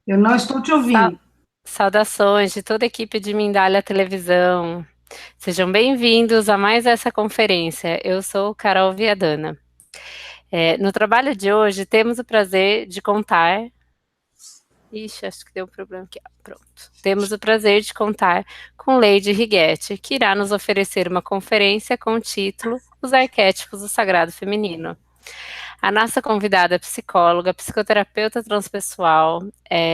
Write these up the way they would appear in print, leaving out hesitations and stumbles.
Eu não estou te Sa- ouvindo. Saudações de toda a equipe de Mindália Televisão. Sejam bem-vindos a mais essa conferência. Eu sou Carol Viadana. No trabalho de hoje, temos o prazer de contar. Ixi, acho que deu um problema aqui. Pronto. Temos o prazer de contar com Lady Righetti, que irá nos oferecer uma conferência com o título Os Arquétipos do Sagrado Feminino. A nossa convidada é psicóloga, psicoterapeuta transpessoal,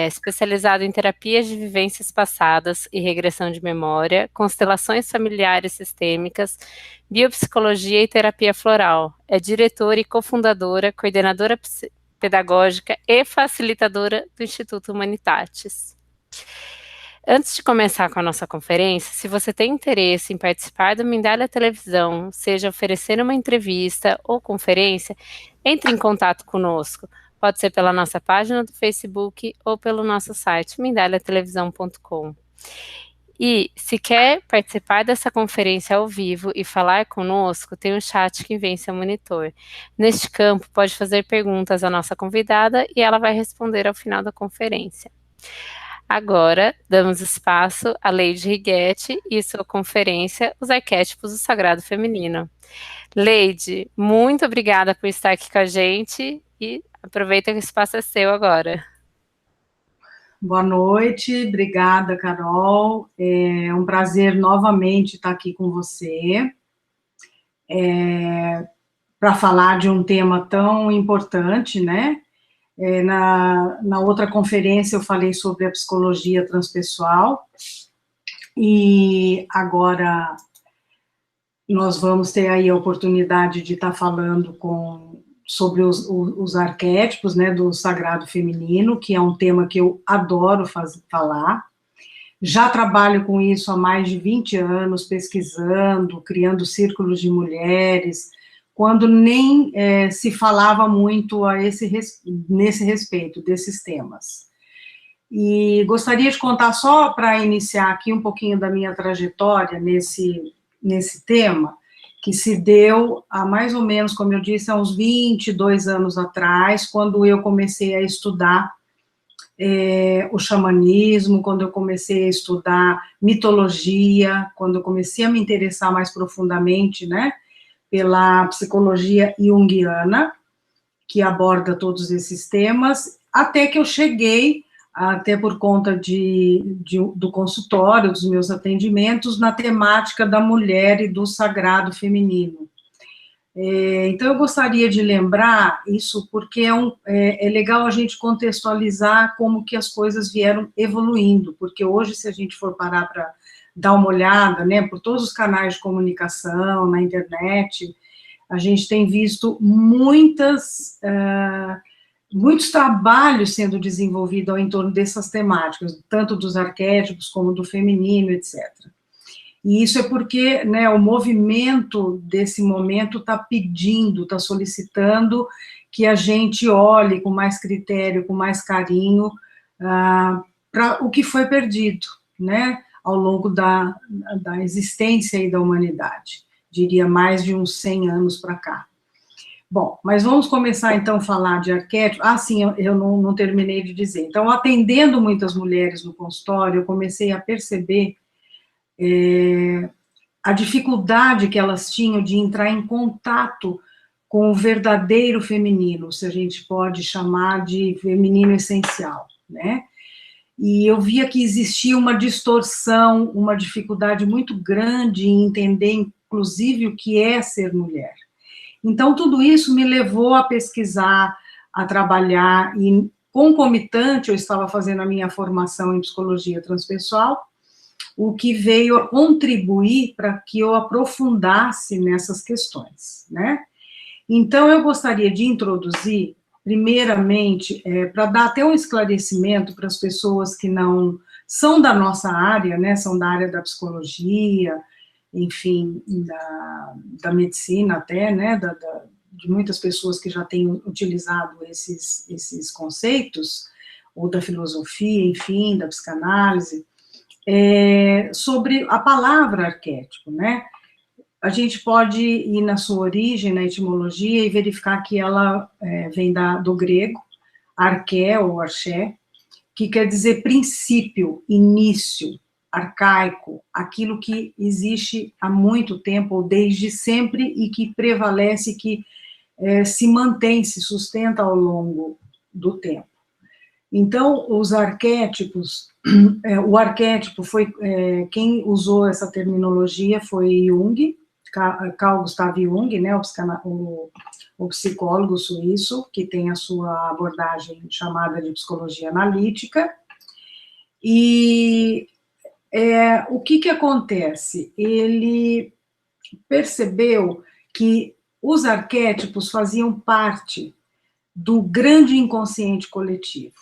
especializada em terapias de vivências passadas e regressão de memória, constelações familiares sistêmicas, biopsicologia e terapia floral. É diretora e cofundadora, coordenadora pedagógica e facilitadora do Instituto Humanitatis. Antes de começar com a nossa conferência, se você tem interesse em participar do Mindália Televisão, seja oferecer uma entrevista ou conferência, entre em contato conosco. Pode ser pela nossa página do Facebook ou pelo nosso site mindaliatelevisão.com. E se quer participar dessa conferência ao vivo e falar conosco, tem um chat que vem seu monitor. Neste campo, pode fazer perguntas à nossa convidada e ela vai responder ao final da conferência. Agora, damos espaço a Lady Righetti e sua conferência Os Arquétipos do Sagrado Feminino. Lady, muito obrigada por estar aqui com a gente e aproveita que o espaço é seu agora. Boa noite, obrigada, Carol. É um prazer novamente estar aqui com você para falar de um tema tão importante, né? Na outra conferência eu falei sobre a psicologia transpessoal e agora nós vamos ter aí a oportunidade de estar falando sobre os arquétipos, né, do sagrado feminino, que é um tema que eu adoro falar. Já trabalho com isso há mais de 20 anos, pesquisando, criando círculos de mulheres, quando nem se falava muito nesse respeito desses temas. E gostaria de contar, só para iniciar aqui, um pouquinho da minha trajetória nesse tema, que se deu há mais ou menos, como eu disse, há uns 22 anos atrás, quando eu comecei a estudar o xamanismo, quando eu comecei a estudar mitologia, quando eu comecei a me interessar mais profundamente, né, pela psicologia junguiana, que aborda todos esses temas, até que eu cheguei, até por conta do consultório, dos meus atendimentos, na temática da mulher e do sagrado feminino. Então, eu gostaria de lembrar isso, porque é legal a gente contextualizar como que as coisas vieram evoluindo, porque hoje, se a gente for parar para dar uma olhada, né, por todos os canais de comunicação, na internet, a gente tem visto muitos trabalhos sendo desenvolvidos em torno dessas temáticas, tanto dos arquétipos como do feminino, etc. E isso é porque, né, o movimento desse momento está pedindo, está solicitando que a gente olhe com mais critério, com mais carinho, para o que foi perdido, né, ao longo da existência e da humanidade. Diria mais de uns 100 anos para cá. Bom, mas vamos começar então a falar de arquétipo. Ah, sim, eu não terminei de dizer. Então, atendendo muitas mulheres no consultório, eu comecei a perceber a dificuldade que elas tinham de entrar em contato com o verdadeiro feminino, se a gente pode chamar de feminino essencial, né? E eu via que existia uma distorção, uma dificuldade muito grande em entender, inclusive, o que é ser mulher. Então, tudo isso me levou a pesquisar, a trabalhar, e concomitante, eu estava fazendo a minha formação em psicologia transpessoal, o que veio a contribuir para que eu aprofundasse nessas questões, né? Então, eu gostaria de introduzir, primeiramente, para dar até um esclarecimento para as pessoas que não são da nossa área, né, são da área da psicologia, enfim, da medicina até, né, de muitas pessoas que já têm utilizado esses conceitos, ou da filosofia, enfim, da psicanálise, sobre a palavra arquétipo, né? A gente pode ir na sua origem, na etimologia, e verificar que ela vem do grego, arqué ou arché, que quer dizer princípio, início, arcaico, aquilo que existe há muito tempo, ou desde sempre, e que prevalece, que se mantém, se sustenta ao longo do tempo. Então, os arquétipos, o arquétipo foi, quem usou essa terminologia foi Jung, Carl Gustav Jung, né, o psicólogo suíço, que tem a sua abordagem chamada de psicologia analítica. E o que acontece? Ele percebeu que os arquétipos faziam parte do grande inconsciente coletivo.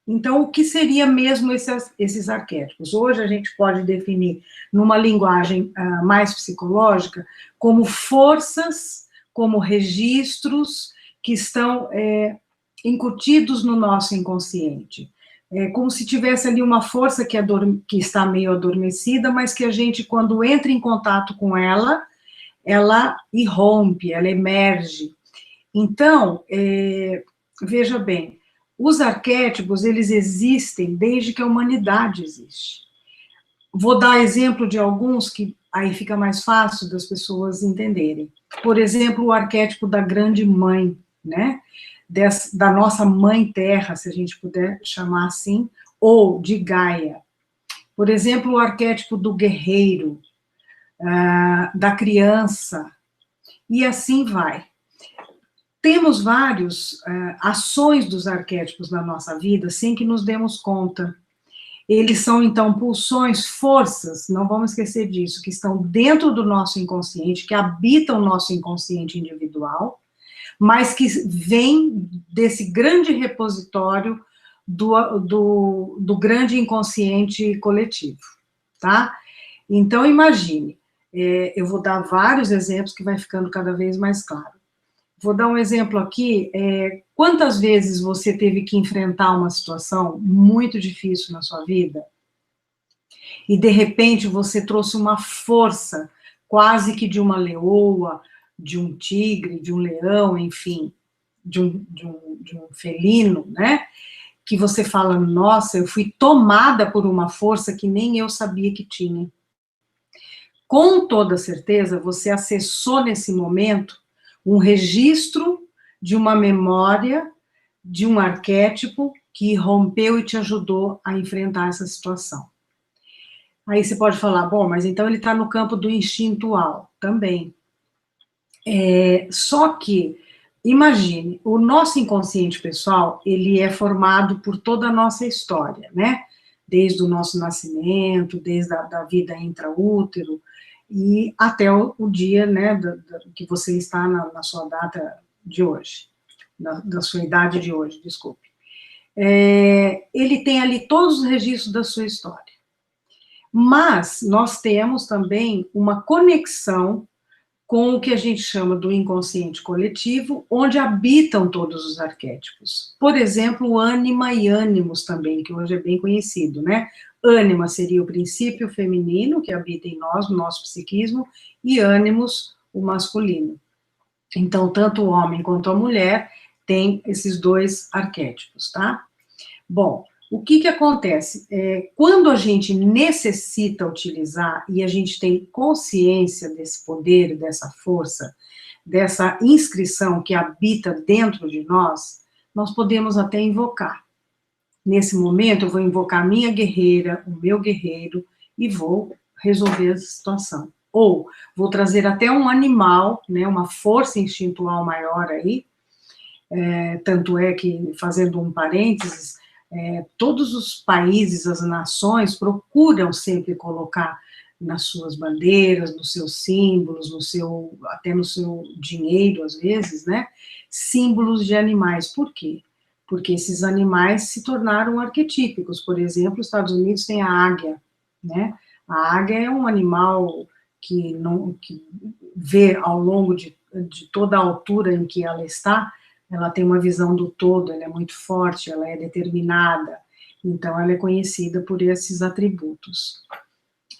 Então, o que seria mesmo esses arquétipos? Hoje a gente pode definir, numa linguagem mais psicológica, como forças, como registros que estão incutidos no nosso inconsciente. É como se tivesse ali uma força que está meio adormecida, mas que a gente, quando entra em contato com ela, ela irrompe, ela emerge. Então, veja bem, os arquétipos, eles existem desde que a humanidade existe. Vou dar exemplo de alguns que aí fica mais fácil das pessoas entenderem. Por exemplo, o arquétipo da grande mãe, né? Da nossa mãe terra, se a gente puder chamar assim, ou de Gaia. Por exemplo, o arquétipo do guerreiro, da criança, e assim vai. Temos várias ações dos arquétipos na nossa vida sem que nos demos conta. Eles são, então, pulsões, forças, não vamos esquecer disso, que estão dentro do nosso inconsciente, que habitam o nosso inconsciente individual, mas que vêm desse grande repositório do grande inconsciente coletivo, tá? Então, imagine, eu vou dar vários exemplos que vai ficando cada vez mais claro. Vou dar um exemplo aqui, quantas vezes você teve que enfrentar uma situação muito difícil na sua vida, e de repente você trouxe uma força, quase que de uma leoa, de um tigre, de um leão, enfim, de um felino, né? Que você fala, nossa, eu fui tomada por uma força que nem eu sabia que tinha. Com toda certeza, você acessou nesse momento um registro de uma memória, de um arquétipo que rompeu e te ajudou a enfrentar essa situação. Aí você pode falar, bom, mas então ele está no campo do instintual, também. Só que, imagine, o nosso inconsciente pessoal, ele é formado por toda a nossa história, né? Desde o nosso nascimento, desde a vida intraútero, e até o dia, né, que você está na sua data de hoje, da sua idade de hoje, desculpe. Ele tem ali todos os registros da sua história. Mas nós temos também uma conexão com o que a gente chama do inconsciente coletivo, onde habitam todos os arquétipos. Por exemplo, ânima e ânimos também, que hoje é bem conhecido, né? Ânima seria o princípio feminino, que habita em nós, no nosso psiquismo, e ânimos, o masculino. Então, tanto o homem quanto a mulher têm esses dois arquétipos, tá? Bom, o que acontece? Quando a gente necessita utilizar, e a gente tem consciência desse poder, dessa força, dessa inscrição que habita dentro de nós, nós podemos até invocar. Nesse momento, eu vou invocar a minha guerreira, o meu guerreiro, e vou resolver essa situação. Ou vou trazer até um animal, né, uma força instintual maior aí, tanto é que, fazendo um parênteses, todos os países, as nações, procuram sempre colocar nas suas bandeiras, nos seus símbolos, até no seu dinheiro, às vezes, né, símbolos de animais. Por quê? Porque esses animais se tornaram arquetípicos. Por exemplo, os Estados Unidos têm a águia, né? A águia é um animal que vê ao longo de toda a altura em que ela está, ela tem uma visão do todo, ela é muito forte, ela é determinada, então ela é conhecida por esses atributos.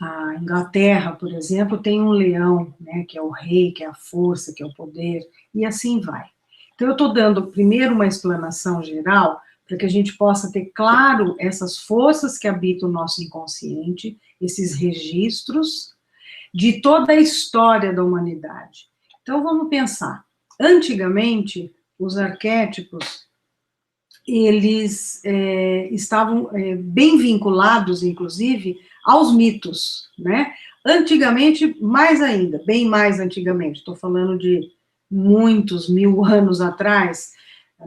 A Inglaterra, por exemplo, tem um leão, né, que é o rei, que é a força, que é o poder, e assim vai. Então eu estou dando primeiro uma explanação geral para que a gente possa ter claro essas forças que habitam o nosso inconsciente, esses registros de toda a história da humanidade. Então, vamos pensar. Antigamente, os arquétipos, eles estavam bem vinculados, inclusive, aos mitos, né? Antigamente, mais ainda, bem mais antigamente, estou falando de muitos 1000 anos atrás,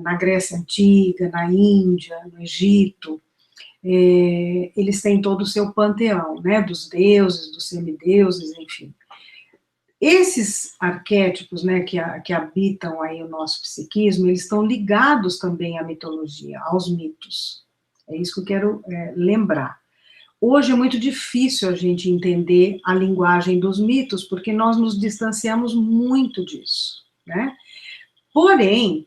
na Grécia Antiga, na Índia, no Egito, eles têm todo o seu panteão, né? Dos deuses, dos semideuses, enfim. Esses arquétipos, né, que habitam aí o nosso psiquismo, eles estão ligados também à mitologia, aos mitos. É isso que eu quero lembrar. Hoje é muito difícil a gente entender a linguagem dos mitos, porque nós nos distanciamos muito disso, né? Porém,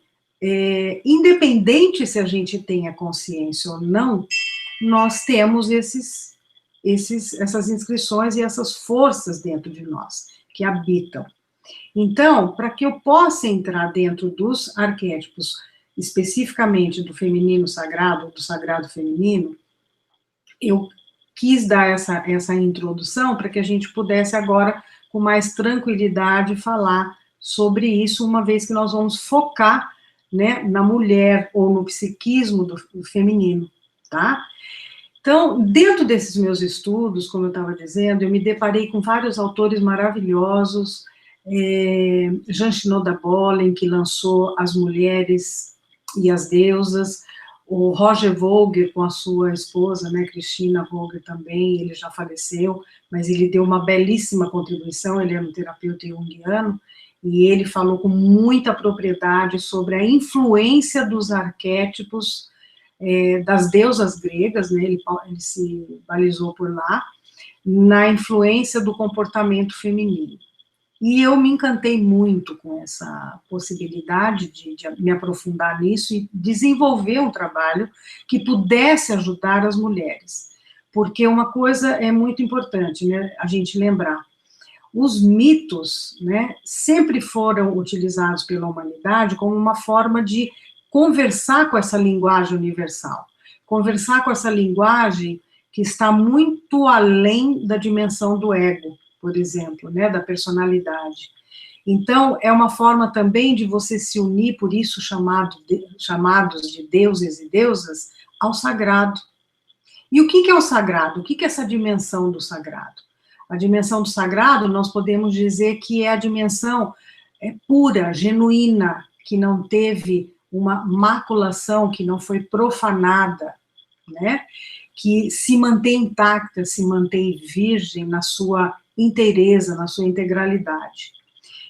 independente se a gente tenha consciência ou não, nós temos essas inscrições e essas forças dentro de nós, que habitam. Então, para que eu possa entrar dentro dos arquétipos, especificamente do feminino sagrado, do sagrado feminino, eu quis dar essa introdução para que a gente pudesse agora, com mais tranquilidade, falar sobre isso, uma vez que nós vamos focar, né, na mulher ou no psiquismo do feminino, tá? Então, dentro desses meus estudos, como eu estava dizendo, eu me deparei com vários autores maravilhosos, Jean Shinoda Bolen, que lançou As Mulheres e as Deusas, o Roger Vogel, com a sua esposa, né, Cristina Vogel também, ele já faleceu, mas ele deu uma belíssima contribuição, ele era um terapeuta junguiano, e ele falou com muita propriedade sobre a influência dos arquétipos das deusas gregas, né, ele se balizou por lá, na influência do comportamento feminino. E eu me encantei muito com essa possibilidade de me aprofundar nisso e desenvolver um trabalho que pudesse ajudar as mulheres. Porque uma coisa é muito importante, né, a gente lembrar. Os mitos, né, sempre foram utilizados pela humanidade como uma forma de conversar com essa linguagem universal, conversar com essa linguagem que está muito além da dimensão do ego, por exemplo, né, da personalidade. Então, é uma forma também de você se unir, por isso chamados de deuses e deusas, ao sagrado. E o que é o sagrado? O que é essa dimensão do sagrado? A dimensão do sagrado, nós podemos dizer que é a dimensão pura, genuína, que não teve uma maculação, que não foi profanada, né? Que se mantém intacta, se mantém virgem na sua inteireza, na sua integralidade.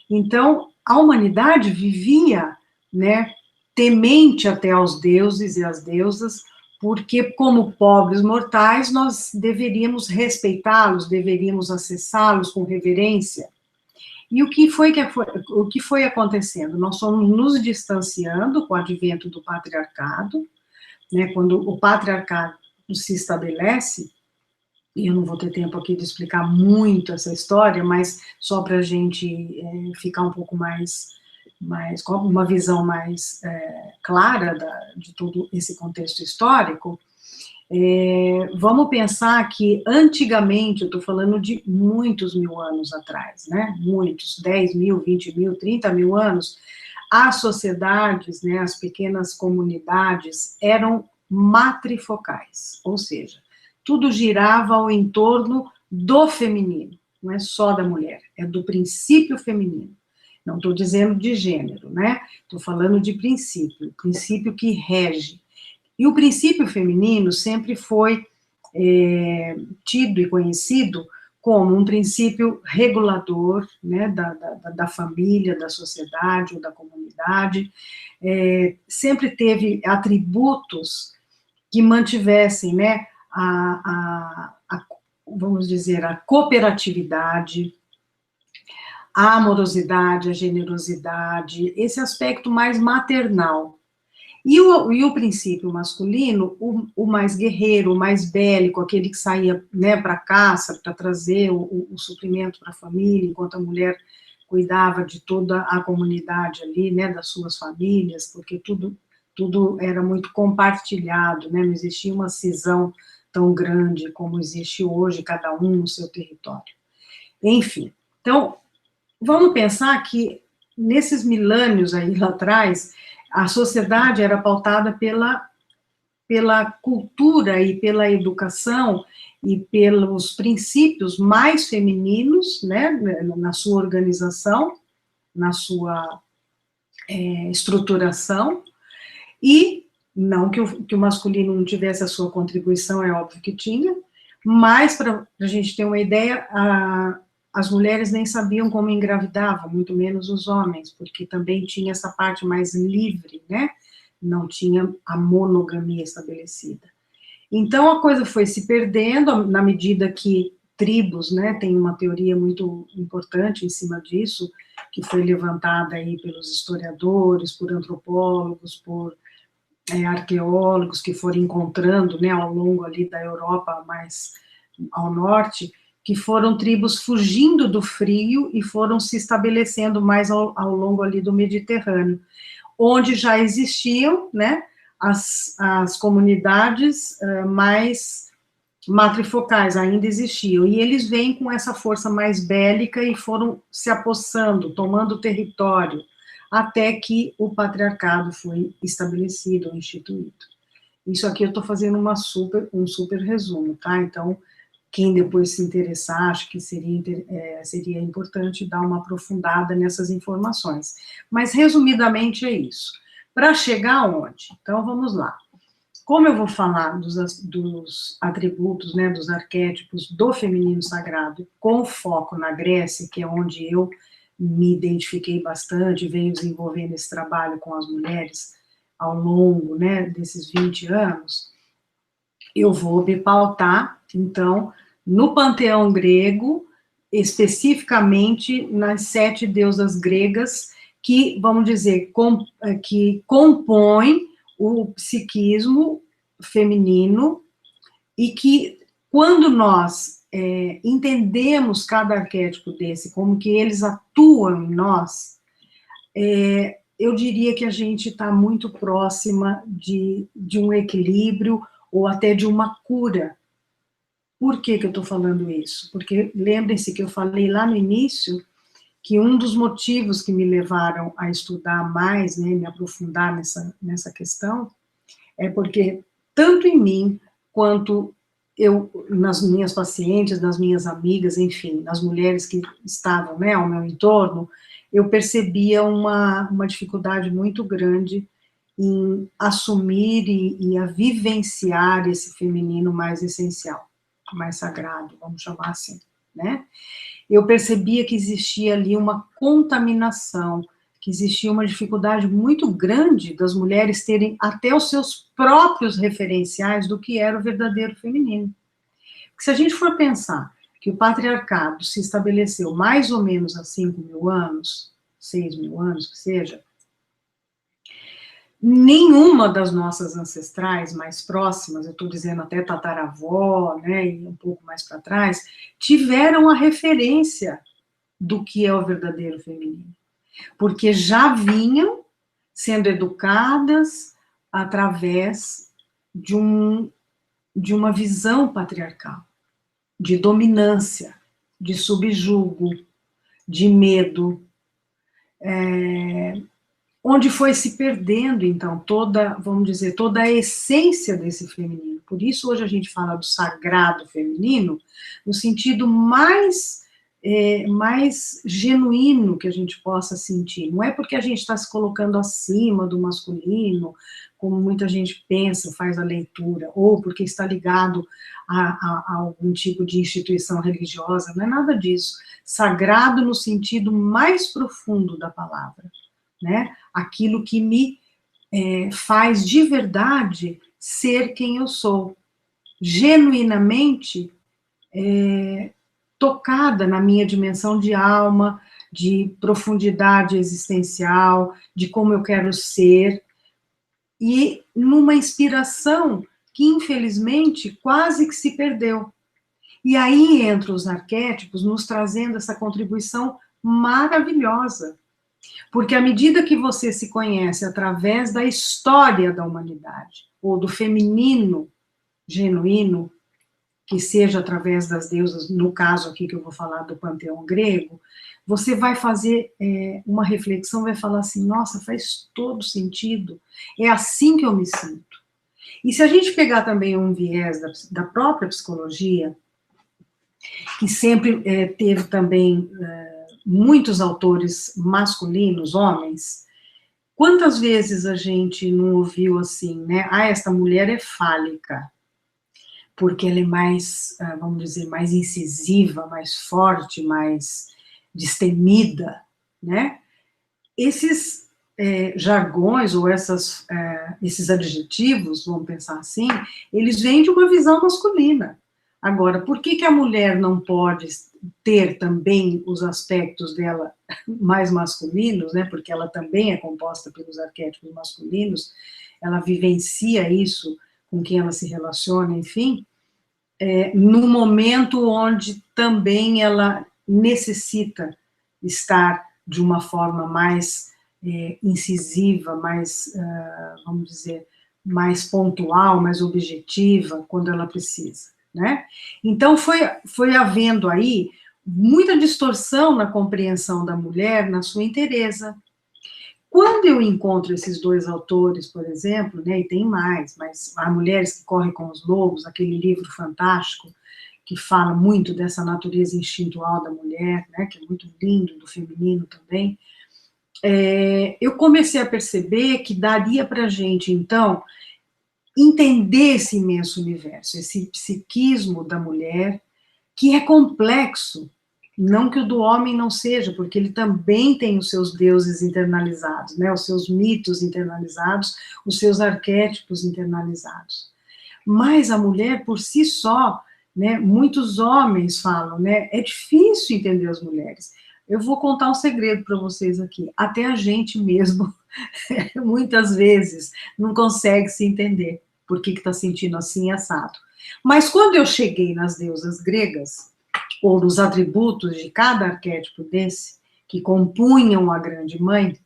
Então, a humanidade vivia, né, temente até aos deuses e às deusas, porque, como pobres mortais, nós deveríamos respeitá-los, deveríamos acessá-los com reverência. E o que foi acontecendo? Nós fomos nos distanciando com o advento do patriarcado, né, quando o patriarcado se estabelece, e eu não vou ter tempo aqui de explicar muito essa história, mas só para a gente ficar um pouco mais com uma visão mais clara de todo esse contexto histórico, vamos pensar que antigamente, eu estou falando de muitos 1000 anos atrás, né, muitos, 10 mil, 20 mil, 30 mil anos, as sociedades, né, as pequenas comunidades eram matrifocais, ou seja, tudo girava ao entorno do feminino, não é só da mulher, é do princípio feminino. Não estou dizendo de gênero, né? Estou falando de princípio, o princípio que rege. E o princípio feminino sempre foi tido e conhecido como um princípio regulador, né, da família, da sociedade ou da comunidade, sempre teve atributos que mantivessem, né, vamos dizer, a cooperatividade, a amorosidade, a generosidade, esse aspecto mais maternal. E o princípio masculino, o mais guerreiro, o mais bélico, aquele que saía, né, para a caça, para trazer o suprimento para a família, enquanto a mulher cuidava de toda a comunidade ali, né, das suas famílias, porque tudo tudo era muito compartilhado, né? Não existia uma cisão tão grande como existe hoje, cada um no seu território. Enfim, então, vamos pensar que nesses milênios aí lá atrás, a sociedade era pautada pela cultura e pela educação e pelos princípios mais femininos, né, na sua organização, na sua estruturação, e não que o masculino não tivesse a sua contribuição, é óbvio que tinha, mas para a gente ter uma ideia, as mulheres nem sabiam como engravidavam, muito menos os homens, porque também tinha essa parte mais livre, né? Não tinha a monogamia estabelecida. Então, a coisa foi se perdendo, na medida que tribos, né, tem uma teoria muito importante em cima disso, que foi levantada aí pelos historiadores, por antropólogos, por arqueólogos que foram encontrando, né, ao longo ali da Europa mais ao norte, que foram tribos fugindo do frio e foram se estabelecendo mais ao longo ali do Mediterrâneo, onde já existiam, né, as comunidades mais matrifocais, ainda existiam, e eles vêm com essa força mais bélica e foram se apossando, tomando território, até que o patriarcado foi estabelecido, instituído. Isso aqui eu estou fazendo um super resumo, tá? Então, quem depois se interessar, acho que seria importante dar uma aprofundada nessas informações. Mas, resumidamente, é isso. Para chegar aonde? Então, vamos lá. Como eu vou falar dos atributos, né, dos arquétipos do feminino sagrado, com foco na Grécia, que é onde eu me identifiquei bastante, venho desenvolvendo esse trabalho com as mulheres ao longo, né, desses 20 anos, eu vou me pautar, então, no panteão grego, especificamente nas 7 deusas gregas, que, vamos dizer, que compõem o psiquismo feminino, e que, quando nós entendemos cada arquétipo desse, como que eles atuam em nós, eu diria que a gente está muito próxima de um equilíbrio, ou até de uma cura. Por que eu estou falando isso? Porque lembrem-se que eu falei lá no início que um dos motivos que me levaram a estudar mais, né, me aprofundar nessa questão, é porque tanto em mim, quanto nas minhas pacientes, nas minhas amigas, enfim, nas mulheres que estavam, né, ao meu entorno, eu percebia uma dificuldade muito grande em assumir e a vivenciar esse feminino mais essencial, mais sagrado, vamos chamar assim, né? Eu percebia que existia ali uma contaminação, que existia uma dificuldade muito grande das mulheres terem até os seus próprios referenciais do que era o verdadeiro feminino. Porque se a gente for pensar que o patriarcado se estabeleceu mais ou menos há 5.000 anos, 6.000 anos, que seja, nenhuma das nossas ancestrais mais próximas, eu estou dizendo até tataravó, né, e um pouco mais para trás, tiveram a referência do que é o verdadeiro feminino. Porque já vinham sendo educadas através de uma visão patriarcal, de dominância, de subjugo, de medo, onde foi se perdendo, então, vamos dizer, toda a essência desse feminino. Por isso, hoje a gente fala do sagrado feminino, no sentido mais genuíno que a gente possa sentir. Não é porque a gente está se colocando acima do masculino, como muita gente pensa, faz a leitura, ou porque está ligado a algum tipo de instituição religiosa, não é nada disso. Sagrado no sentido mais profundo da palavra, né? Aquilo que me faz de verdade ser quem eu sou, genuinamente tocada na minha dimensão de alma, de profundidade existencial, de como eu quero ser, e numa inspiração que, infelizmente, quase que se perdeu. E aí entram os arquétipos nos trazendo essa contribuição maravilhosa, Porque à medida que você se conhece através da história da humanidade, ou do feminino genuíno, que seja através das deusas, no caso aqui que eu vou falar do panteão grego, você vai fazer uma reflexão, vai falar assim, nossa, faz todo sentido, é assim que eu me sinto. E se a gente pegar também um viés da própria psicologia, que sempre teve também muitos autores masculinos, homens, quantas vezes a gente não ouviu assim, né? Ah, esta mulher é fálica, porque ela é mais, vamos dizer, mais incisiva, mais forte, mais destemida, né? Esses jargões ou esses adjetivos, vamos pensar assim, eles vêm de uma visão masculina. Agora, por que a mulher não pode ter também os aspectos dela mais masculinos, né? Porque ela também é composta pelos arquétipos masculinos, ela vivencia isso com quem ela se relaciona, enfim, no momento onde também ela necessita estar de uma forma mais incisiva, mais, vamos dizer, mais pontual, mais objetiva, quando ela precisa, né? Então, foi havendo aí muita distorção na compreensão da mulher, na sua inteireza. Quando eu encontro esses dois autores, por exemplo, né, e tem mais, mas há Mulheres que Correm com os Lobos, aquele livro fantástico, que fala muito dessa natureza instintual da mulher, né, que é muito lindo, do feminino também, eu comecei a perceber que daria para a gente, então, entender esse imenso universo, esse psiquismo da mulher, que é complexo, não que o do homem não seja, porque ele também tem os seus deuses internalizados, né, os seus mitos internalizados, os seus arquétipos internalizados. Mas a mulher, por si só, né, muitos homens falam, né, é difícil entender as mulheres. Eu vou contar um segredo para vocês aqui. Até a gente mesmo, muitas vezes, não consegue se entender por que está sentindo assim assado. Mas quando eu cheguei nas deusas gregas, ou nos atributos de cada arquétipo desse, que compunham a grande mãe,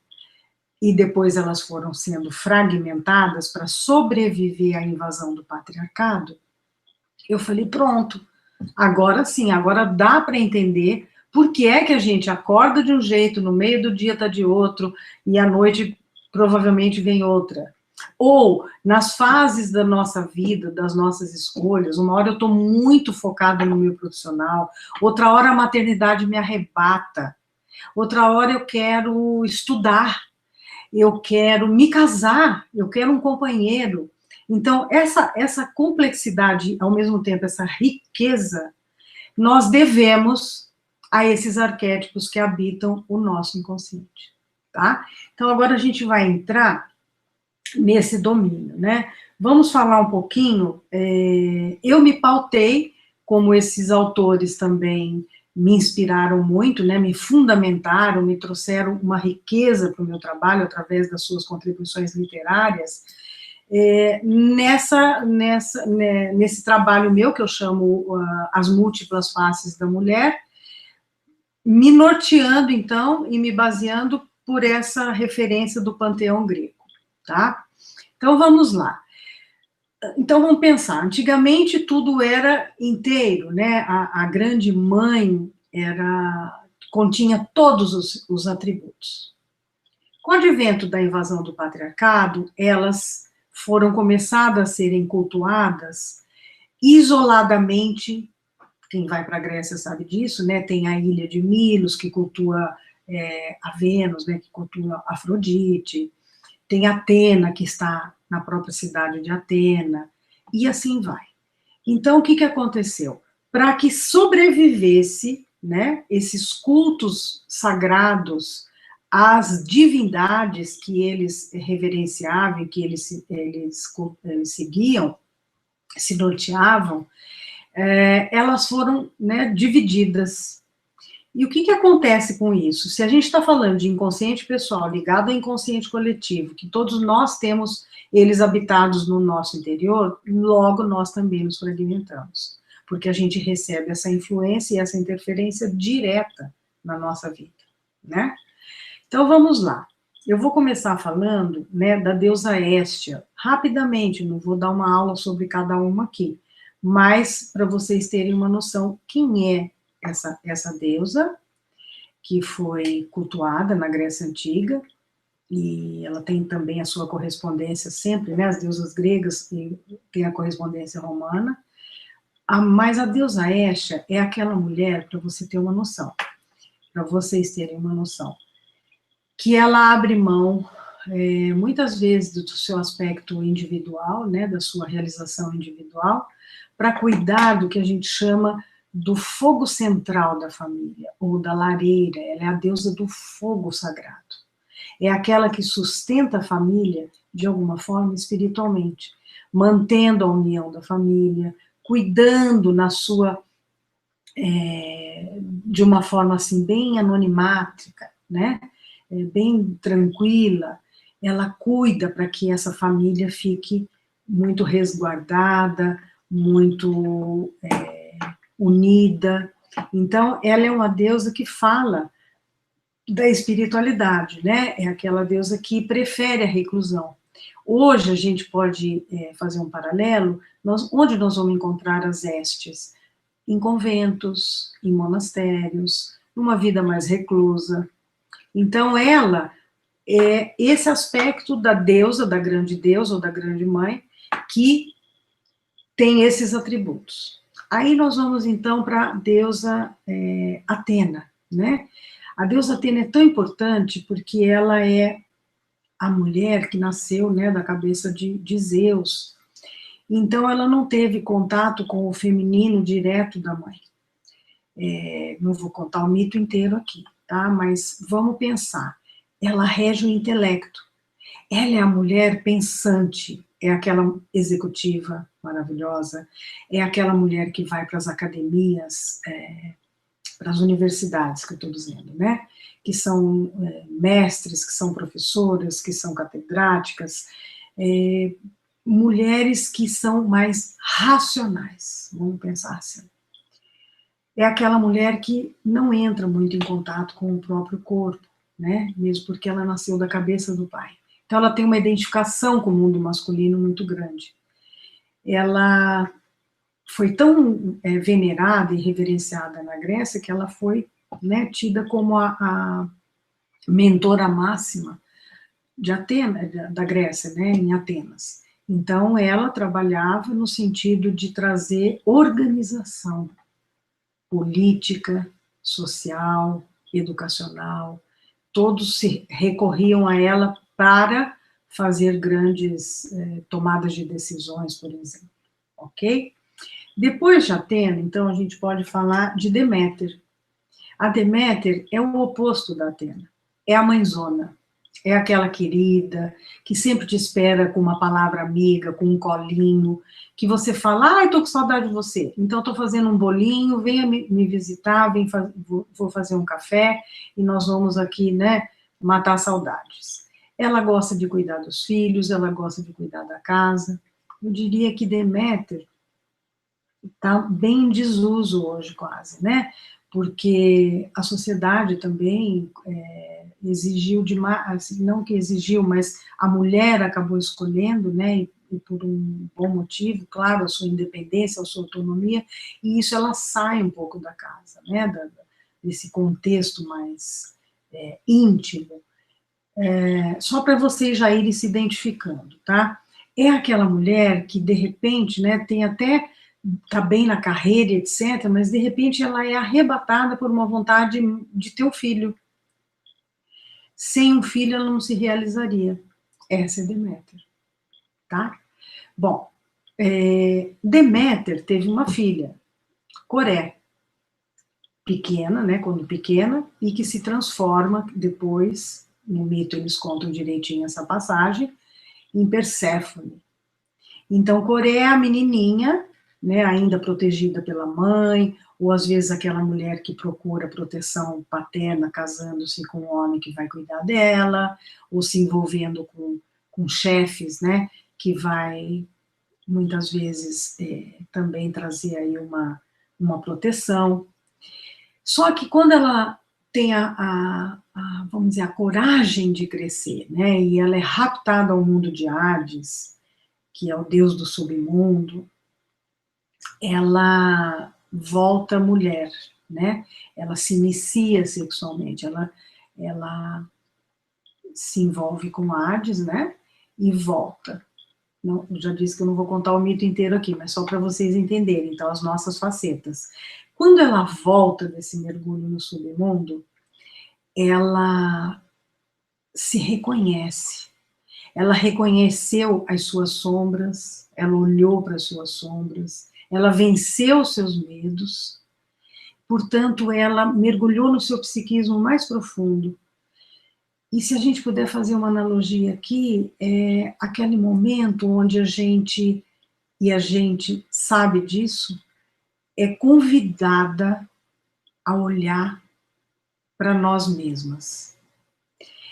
e depois elas foram sendo fragmentadas para sobreviver à invasão do patriarcado, eu falei, pronto, agora sim, agora dá para entender por que é que a gente acorda de um jeito, no meio do dia está de outro, e à noite provavelmente vem outra. Ou, nas fases da nossa vida, das nossas escolhas, uma hora eu estou muito focada no meu profissional, outra hora a maternidade me arrebata, outra hora eu quero estudar, eu quero me casar, eu quero um companheiro. Então, essa complexidade, ao mesmo tempo, essa riqueza, nós devemos a esses arquétipos que habitam o nosso inconsciente, tá? Então, agora a gente vai entrar nesse domínio, né? Vamos falar um pouquinho, eu me pautei, como esses autores também me inspiraram muito, né, me fundamentaram, me trouxeram uma riqueza para o meu trabalho, através das suas contribuições literárias, nesse trabalho meu, que eu chamo As Múltiplas Faces da Mulher, me norteando, então, e me baseando por essa referência do panteão grego, tá? Então, vamos lá. Então, vamos pensar, antigamente tudo era inteiro, né? A grande mãe continha todos os atributos. Com o advento da invasão do patriarcado, elas foram começadas a serem cultuadas isoladamente. Quem vai para a Grécia sabe disso, né? Tem a ilha de Milos, que cultua a Vênus, né? Que cultua Afrodite. Tem Atena, que está na própria cidade de Atena, e assim vai. Então, o que aconteceu? Para que sobrevivesse, né, esses cultos sagrados às divindades que eles reverenciavam, que eles seguiam, se norteavam, elas foram, né, divididas. E o que acontece com isso? Se a gente está falando de inconsciente pessoal ligado ao inconsciente coletivo, que todos nós temos eles habitados no nosso interior, logo nós também nos fragmentamos, porque a gente recebe essa influência e essa interferência direta na nossa vida, né? Então, vamos lá. Eu vou começar falando, né, da deusa Hestia, rapidamente, não vou dar uma aula sobre cada uma aqui, mas para vocês terem uma noção quem é essa deusa, que foi cultuada na Grécia Antiga, e ela tem também a sua correspondência sempre, né, as deusas gregas têm a correspondência romana, mas a deusa Hestia é aquela mulher, para você ter uma noção, para vocês terem uma noção, que ela abre mão, muitas vezes, do seu aspecto individual, né, da sua realização individual, para cuidar do que a gente chama do fogo central da família, ou da lareira. Ela é a deusa do fogo sagrado. É aquela que sustenta a família, de alguma forma, espiritualmente, mantendo a união da família, cuidando na sua, de uma forma assim, bem anonimática, né? Bem tranquila, ela cuida para que essa família fique muito resguardada, muito unida. Então, ela é uma deusa que fala da espiritualidade, né? É aquela deusa que prefere a reclusão. Hoje a gente pode fazer um paralelo, onde nós vamos encontrar as Hestes? Em conventos, em monastérios, numa vida mais reclusa. Então, ela é esse aspecto da deusa, da grande deusa ou da grande mãe, que tem esses atributos. Aí nós vamos, então, para a deusa Atena, né? A deusa Atena é tão importante porque ela é a mulher que nasceu, né, da cabeça de Zeus. Então, ela não teve contato com o feminino direto da mãe. Não vou contar o mito inteiro aqui, tá? Mas vamos pensar. Ela rege o intelecto. Ela é a mulher pensante, é aquela executiva maravilhosa, é aquela mulher que vai para as academias, para as universidades, que eu estou dizendo, né? Que são mestres, que são professoras, que são catedráticas, mulheres que são mais racionais, vamos pensar assim. É aquela mulher que não entra muito em contato com o próprio corpo, né? Mesmo porque ela nasceu da cabeça do pai. Então, ela tem uma identificação com o mundo masculino muito grande. Ela foi tão venerada e reverenciada na Grécia que ela foi, né, tida como a mentora máxima de Atenas, da Grécia, né, em Atenas. Então, ela trabalhava no sentido de trazer organização política, social, educacional. Todos se recorriam a ela para fazer grandes tomadas de decisões, por exemplo, ok? Depois de Atena, então, a gente pode falar de Deméter. A Deméter é o oposto da Atena, é a mãezona, é aquela querida, que sempre te espera com uma palavra amiga, com um colinho, que você fala, ai, tô com saudade de você, então tô fazendo um bolinho, venha me visitar, vou fazer um café, e nós vamos aqui, né, matar saudades. Ela gosta de cuidar dos filhos, ela gosta de cuidar da casa. Eu diria que Deméter está bem em desuso hoje, quase, né? Porque a sociedade também exigiu demais, assim, não que exigiu, mas a mulher acabou escolhendo, né? E por um bom motivo, claro, a sua independência, a sua autonomia, e isso ela sai um pouco da casa, né? Desse contexto mais íntimo. Só para vocês já irem se identificando, tá? É aquela mulher que, de repente, né, tem até, tá bem na carreira, etc., mas, de repente, ela é arrebatada por uma vontade de ter um filho. Sem um filho, ela não se realizaria. Essa é Deméter, tá? Bom, Deméter teve uma filha, Coré, pequena, né, quando pequena, e que se transforma depois, no mito eles contam direitinho essa passagem, em Perséfone. Então, Coré é a menininha, né, ainda protegida pela mãe, ou às vezes aquela mulher que procura proteção paterna, casando-se com um homem que vai cuidar dela, ou se envolvendo com chefes, né, que vai, muitas vezes, também trazer aí uma proteção. Só que quando ela tem vamos dizer, a coragem de crescer, né? E ela é raptada ao mundo de Hades, que é o deus do submundo, ela volta mulher, né? Ela se inicia sexualmente, ela se envolve com Hades, né? E volta. Não, eu já disse que eu não vou contar o mito inteiro aqui, mas só para vocês entenderem, então, as nossas facetas. Quando ela volta desse mergulho no submundo, ela se reconhece. Ela reconheceu as suas sombras, ela olhou para as suas sombras, ela venceu os seus medos, portanto, ela mergulhou no seu psiquismo mais profundo. E se a gente puder fazer uma analogia aqui, é aquele momento onde a gente sabe disso, é convidada a olhar para nós mesmas.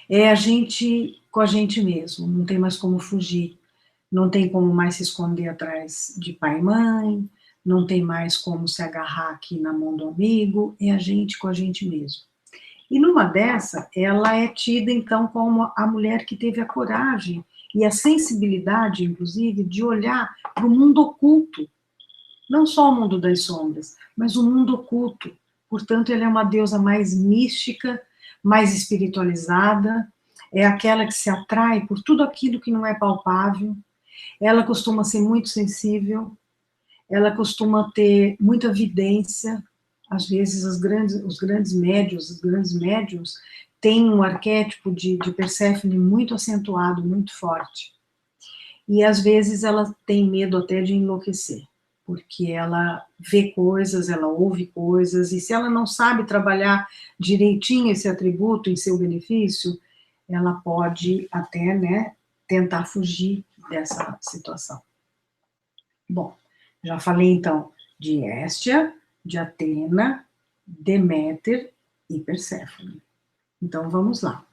É a gente com a gente mesmo, não tem mais como fugir, não tem como mais se esconder atrás de pai e mãe, não tem mais como se agarrar aqui na mão do amigo, é a gente com a gente mesmo. E numa dessa, ela é tida, então, como a mulher que teve a coragem e a sensibilidade, inclusive, de olhar para o mundo oculto, não só o mundo das sombras, mas o mundo oculto. Portanto, ela é uma deusa mais mística, mais espiritualizada, é aquela que se atrai por tudo aquilo que não é palpável, ela costuma ser muito sensível, ela costuma ter muita vidência, às vezes os grandes médiuns têm um arquétipo de Perséfone muito acentuado, muito forte. E às vezes ela tem medo até de enlouquecer, porque ela vê coisas, ela ouve coisas, e se ela não sabe trabalhar direitinho esse atributo em seu benefício, ela pode até, né, tentar fugir dessa situação. Bom, já falei então de Héstia, de Atena, Deméter e Perséfone. Então vamos lá.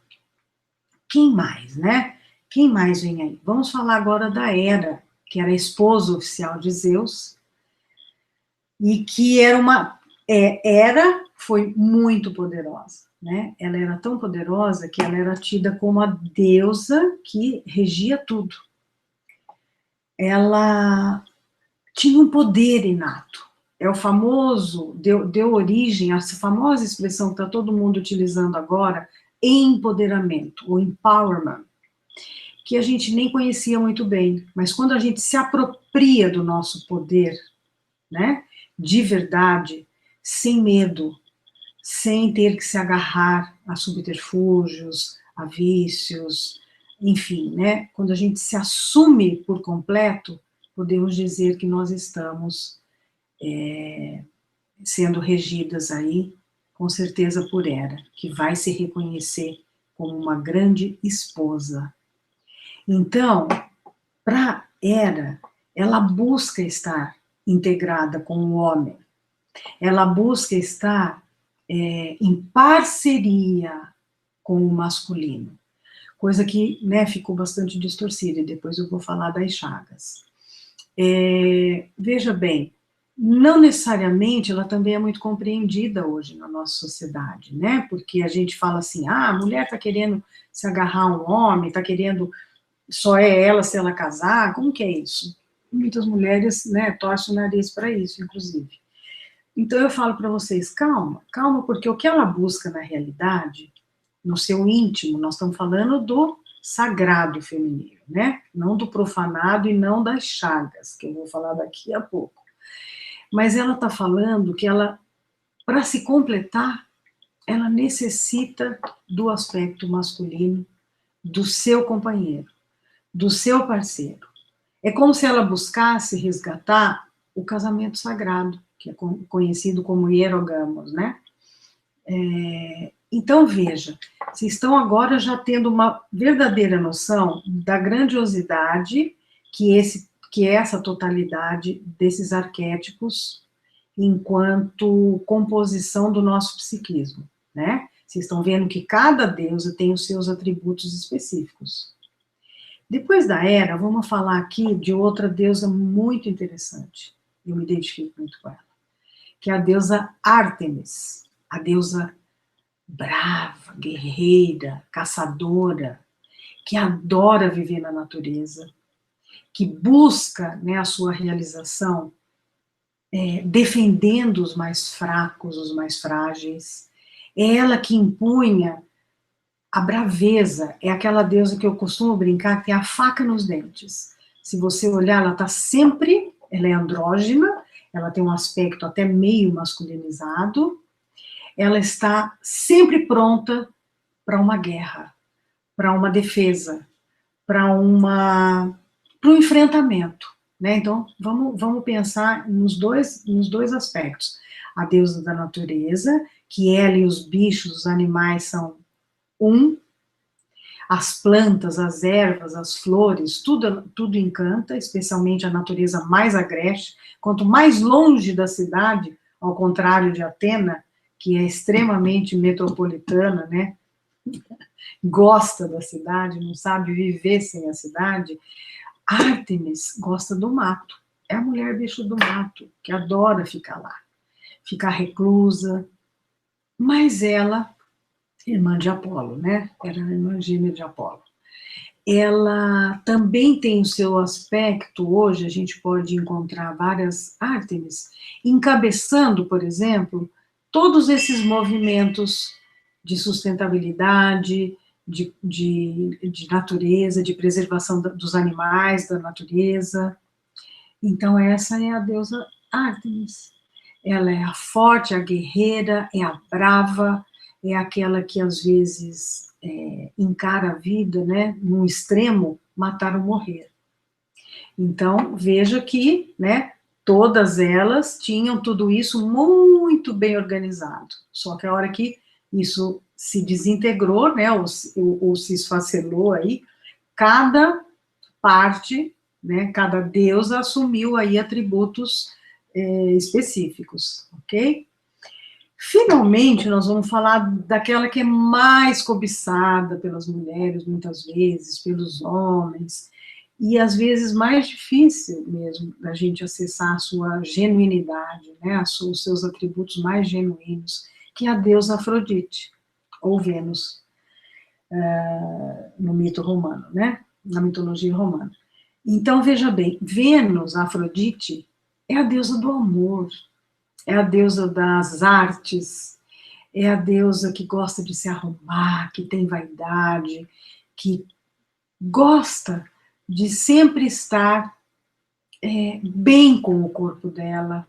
Quem mais, né? Quem mais vem aí? Vamos falar agora da Hera, que era a esposa oficial de Zeus, e que foi muito poderosa, né? Ela era tão poderosa que ela era tida como a deusa que regia tudo. Ela tinha um poder inato. É o famoso, deu origem a essa famosa expressão que está todo mundo utilizando agora, empoderamento, ou empowerment, que a gente nem conhecia muito bem, mas quando a gente se apropria do nosso poder, né, de verdade, sem medo, sem ter que se agarrar a subterfúgios, a vícios, enfim, né, quando a gente se assume por completo, podemos dizer que nós estamos sendo regidas aí, com certeza por Hera, que vai se reconhecer como uma grande esposa. Então, para Hera, ela busca estar integrada com o homem, ela busca estar em parceria com o masculino, coisa que, né, ficou bastante distorcida, e depois eu vou falar das chagas. Veja bem, não necessariamente ela também é muito compreendida hoje na nossa sociedade, né? Porque a gente fala assim, a mulher está querendo se agarrar a um homem, está querendo, só é ela se ela casar, como que é isso? Muitas mulheres, né, torcem o nariz para isso, inclusive. Então eu falo para vocês, calma, calma, porque o que ela busca na realidade, no seu íntimo, nós estamos falando do sagrado feminino, né? Não do profanado e não das chagas, que eu vou falar daqui a pouco. Mas ela está falando que ela, para se completar, ela necessita do aspecto masculino, do seu companheiro, do seu parceiro. É como se ela buscasse resgatar o casamento sagrado, que é conhecido como hierogamos, né? Então, veja, vocês estão agora já tendo uma verdadeira noção da grandiosidade que é essa totalidade desses arquétipos enquanto composição do nosso psiquismo, né? Vocês estão vendo que cada deusa tem os seus atributos específicos. Depois da Hera, vamos falar aqui de outra deusa muito interessante, eu me identifico muito com ela, que é a deusa Ártemis, a deusa brava, guerreira, caçadora, que adora viver na natureza, que busca, né, a sua realização, defendendo os mais fracos, os mais frágeis. É ela que impunha a braveza, é aquela deusa que eu costumo brincar que tem a faca nos dentes. Se você olhar, ela está sempre, ela é andrógina, ela tem um aspecto até meio masculinizado, ela está sempre pronta para uma guerra, para uma defesa, para um enfrentamento, né? Então, vamos pensar nos dois aspectos. A deusa da natureza, que ela e os bichos, os animais são um, as plantas, as ervas, as flores, tudo encanta, especialmente a natureza mais agreste. Quanto mais longe da cidade, ao contrário de Atena, que é extremamente metropolitana, né? Gosta da cidade, não sabe viver sem a cidade. Ártemis gosta do mato, é a mulher bicho do mato, que adora ficar lá, ficar reclusa, mas ela, irmã de Apolo, né? Era a irmã gêmea de Apolo. Ela também tem o seu aspecto, hoje a gente pode encontrar várias Ártemis, encabeçando, por exemplo, todos esses movimentos de sustentabilidade, de natureza, de preservação dos animais, da natureza. Então, essa é a deusa Ártemis. Ela é a forte, a guerreira, é a brava, é aquela que às vezes encara a vida, né, num extremo, matar ou morrer. Então, veja que, né, todas elas tinham tudo isso muito bem organizado. Só que a hora que isso se desintegrou, né, ou se esfacelou aí, cada parte, né, cada deusa assumiu aí atributos específicos, ok? Finalmente, nós vamos falar daquela que é mais cobiçada pelas mulheres, muitas vezes, pelos homens, e às vezes mais difícil mesmo da gente acessar a sua genuinidade, né, os seus atributos mais genuínos, que é a deusa Afrodite, ou Vênus, no mito romano, né, na mitologia romana. Então, veja bem, Vênus, Afrodite, é a deusa do amor, é a deusa das artes, é a deusa que gosta de se arrumar, que tem vaidade, que gosta de sempre estar bem com o corpo dela,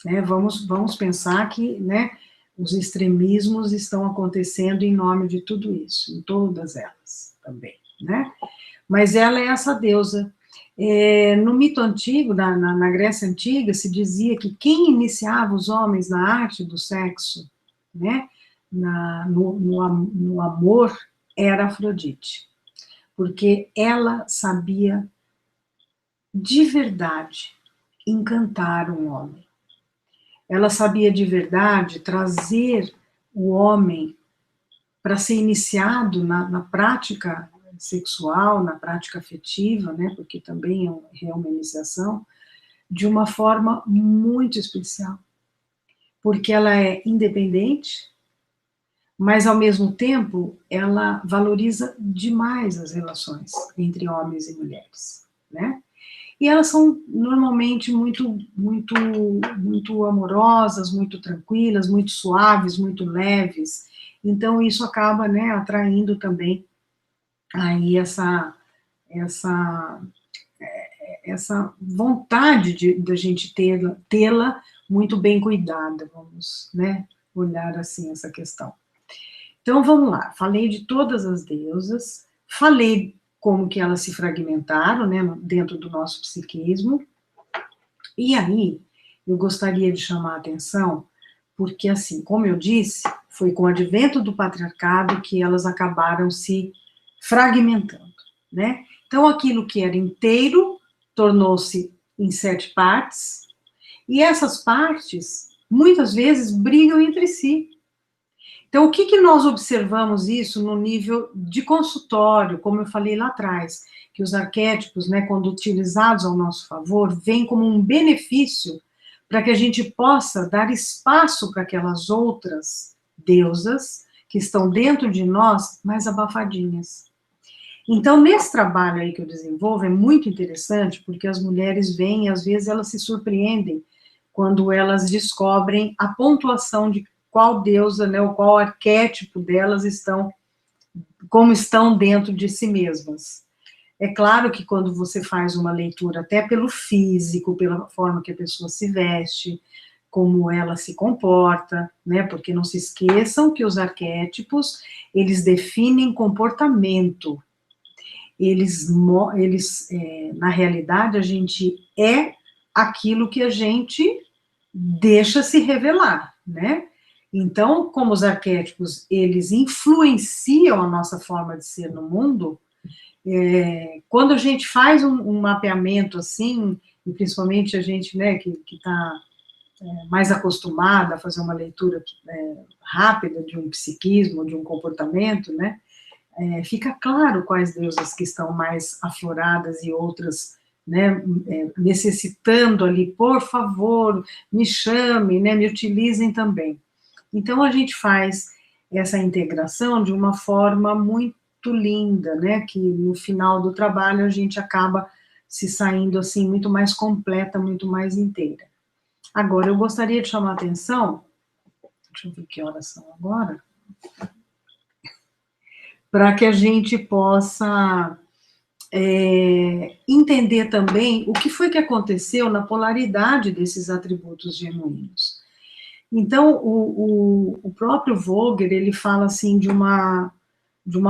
né? Vamos pensar que, né, os extremismos estão acontecendo em nome de tudo isso, em todas elas também, né? Mas ela é essa deusa. No mito antigo, na Grécia Antiga, se dizia que quem iniciava os homens na arte do sexo, né, no amor, era Afrodite, porque ela sabia de verdade encantar um homem. Ela sabia de verdade trazer o homem para ser iniciado na prática sexual, na prática afetiva, né, porque também é uma iniciação, de uma forma muito especial, porque ela é independente, mas ao mesmo tempo ela valoriza demais as relações entre homens e mulheres, né? E elas são normalmente muito amorosas, muito tranquilas, muito suaves, muito leves. Então isso acaba, né, atraindo também aí essa vontade da gente tê-la muito bem cuidada, vamos, né, olhar assim essa questão. Então, vamos lá, falei de todas as deusas, falei como que elas se fragmentaram, né, dentro do nosso psiquismo, e aí eu gostaria de chamar a atenção, porque assim, como eu disse, foi com o advento do patriarcado que elas acabaram se fragmentando, né? Então, aquilo que era inteiro tornou-se em 7 partes, e essas partes, muitas vezes, brigam entre si. Então, o que nós observamos isso no nível de consultório, como eu falei lá atrás, que os arquétipos, né, quando utilizados ao nosso favor, vêm como um benefício para que a gente possa dar espaço para aquelas outras deusas que estão dentro de nós, mais abafadinhas. Então, nesse trabalho aí que eu desenvolvo, é muito interessante, porque as mulheres vêm, e às vezes elas se surpreendem quando elas descobrem a pontuação de qual deusa, né, ou qual arquétipo delas estão, como estão dentro de si mesmas. É claro que quando você faz uma leitura até pelo físico, pela forma que a pessoa se veste, como ela se comporta, né, porque não se esqueçam que os arquétipos, eles definem comportamento. Na realidade, a gente é aquilo que a gente deixa se revelar, né? Então, como os arquétipos, eles influenciam a nossa forma de ser no mundo, quando a gente faz um mapeamento assim, e principalmente a gente, né, que está mais acostumada a fazer uma leitura rápida de um psiquismo, de um comportamento, né, fica claro quais deusas que estão mais afloradas e outras, né, necessitando ali, por favor, me chamem, né, me utilizem também. Então, a gente faz essa integração de uma forma muito linda, né, que no final do trabalho a gente acaba se saindo, assim, muito mais completa, muito mais inteira. Agora, eu gostaria de chamar a atenção, deixa eu ver que horas são agora, para que a gente possa entender também o que foi que aconteceu na polaridade desses atributos genuínos. Então, o próprio Vogler, ele fala assim de uma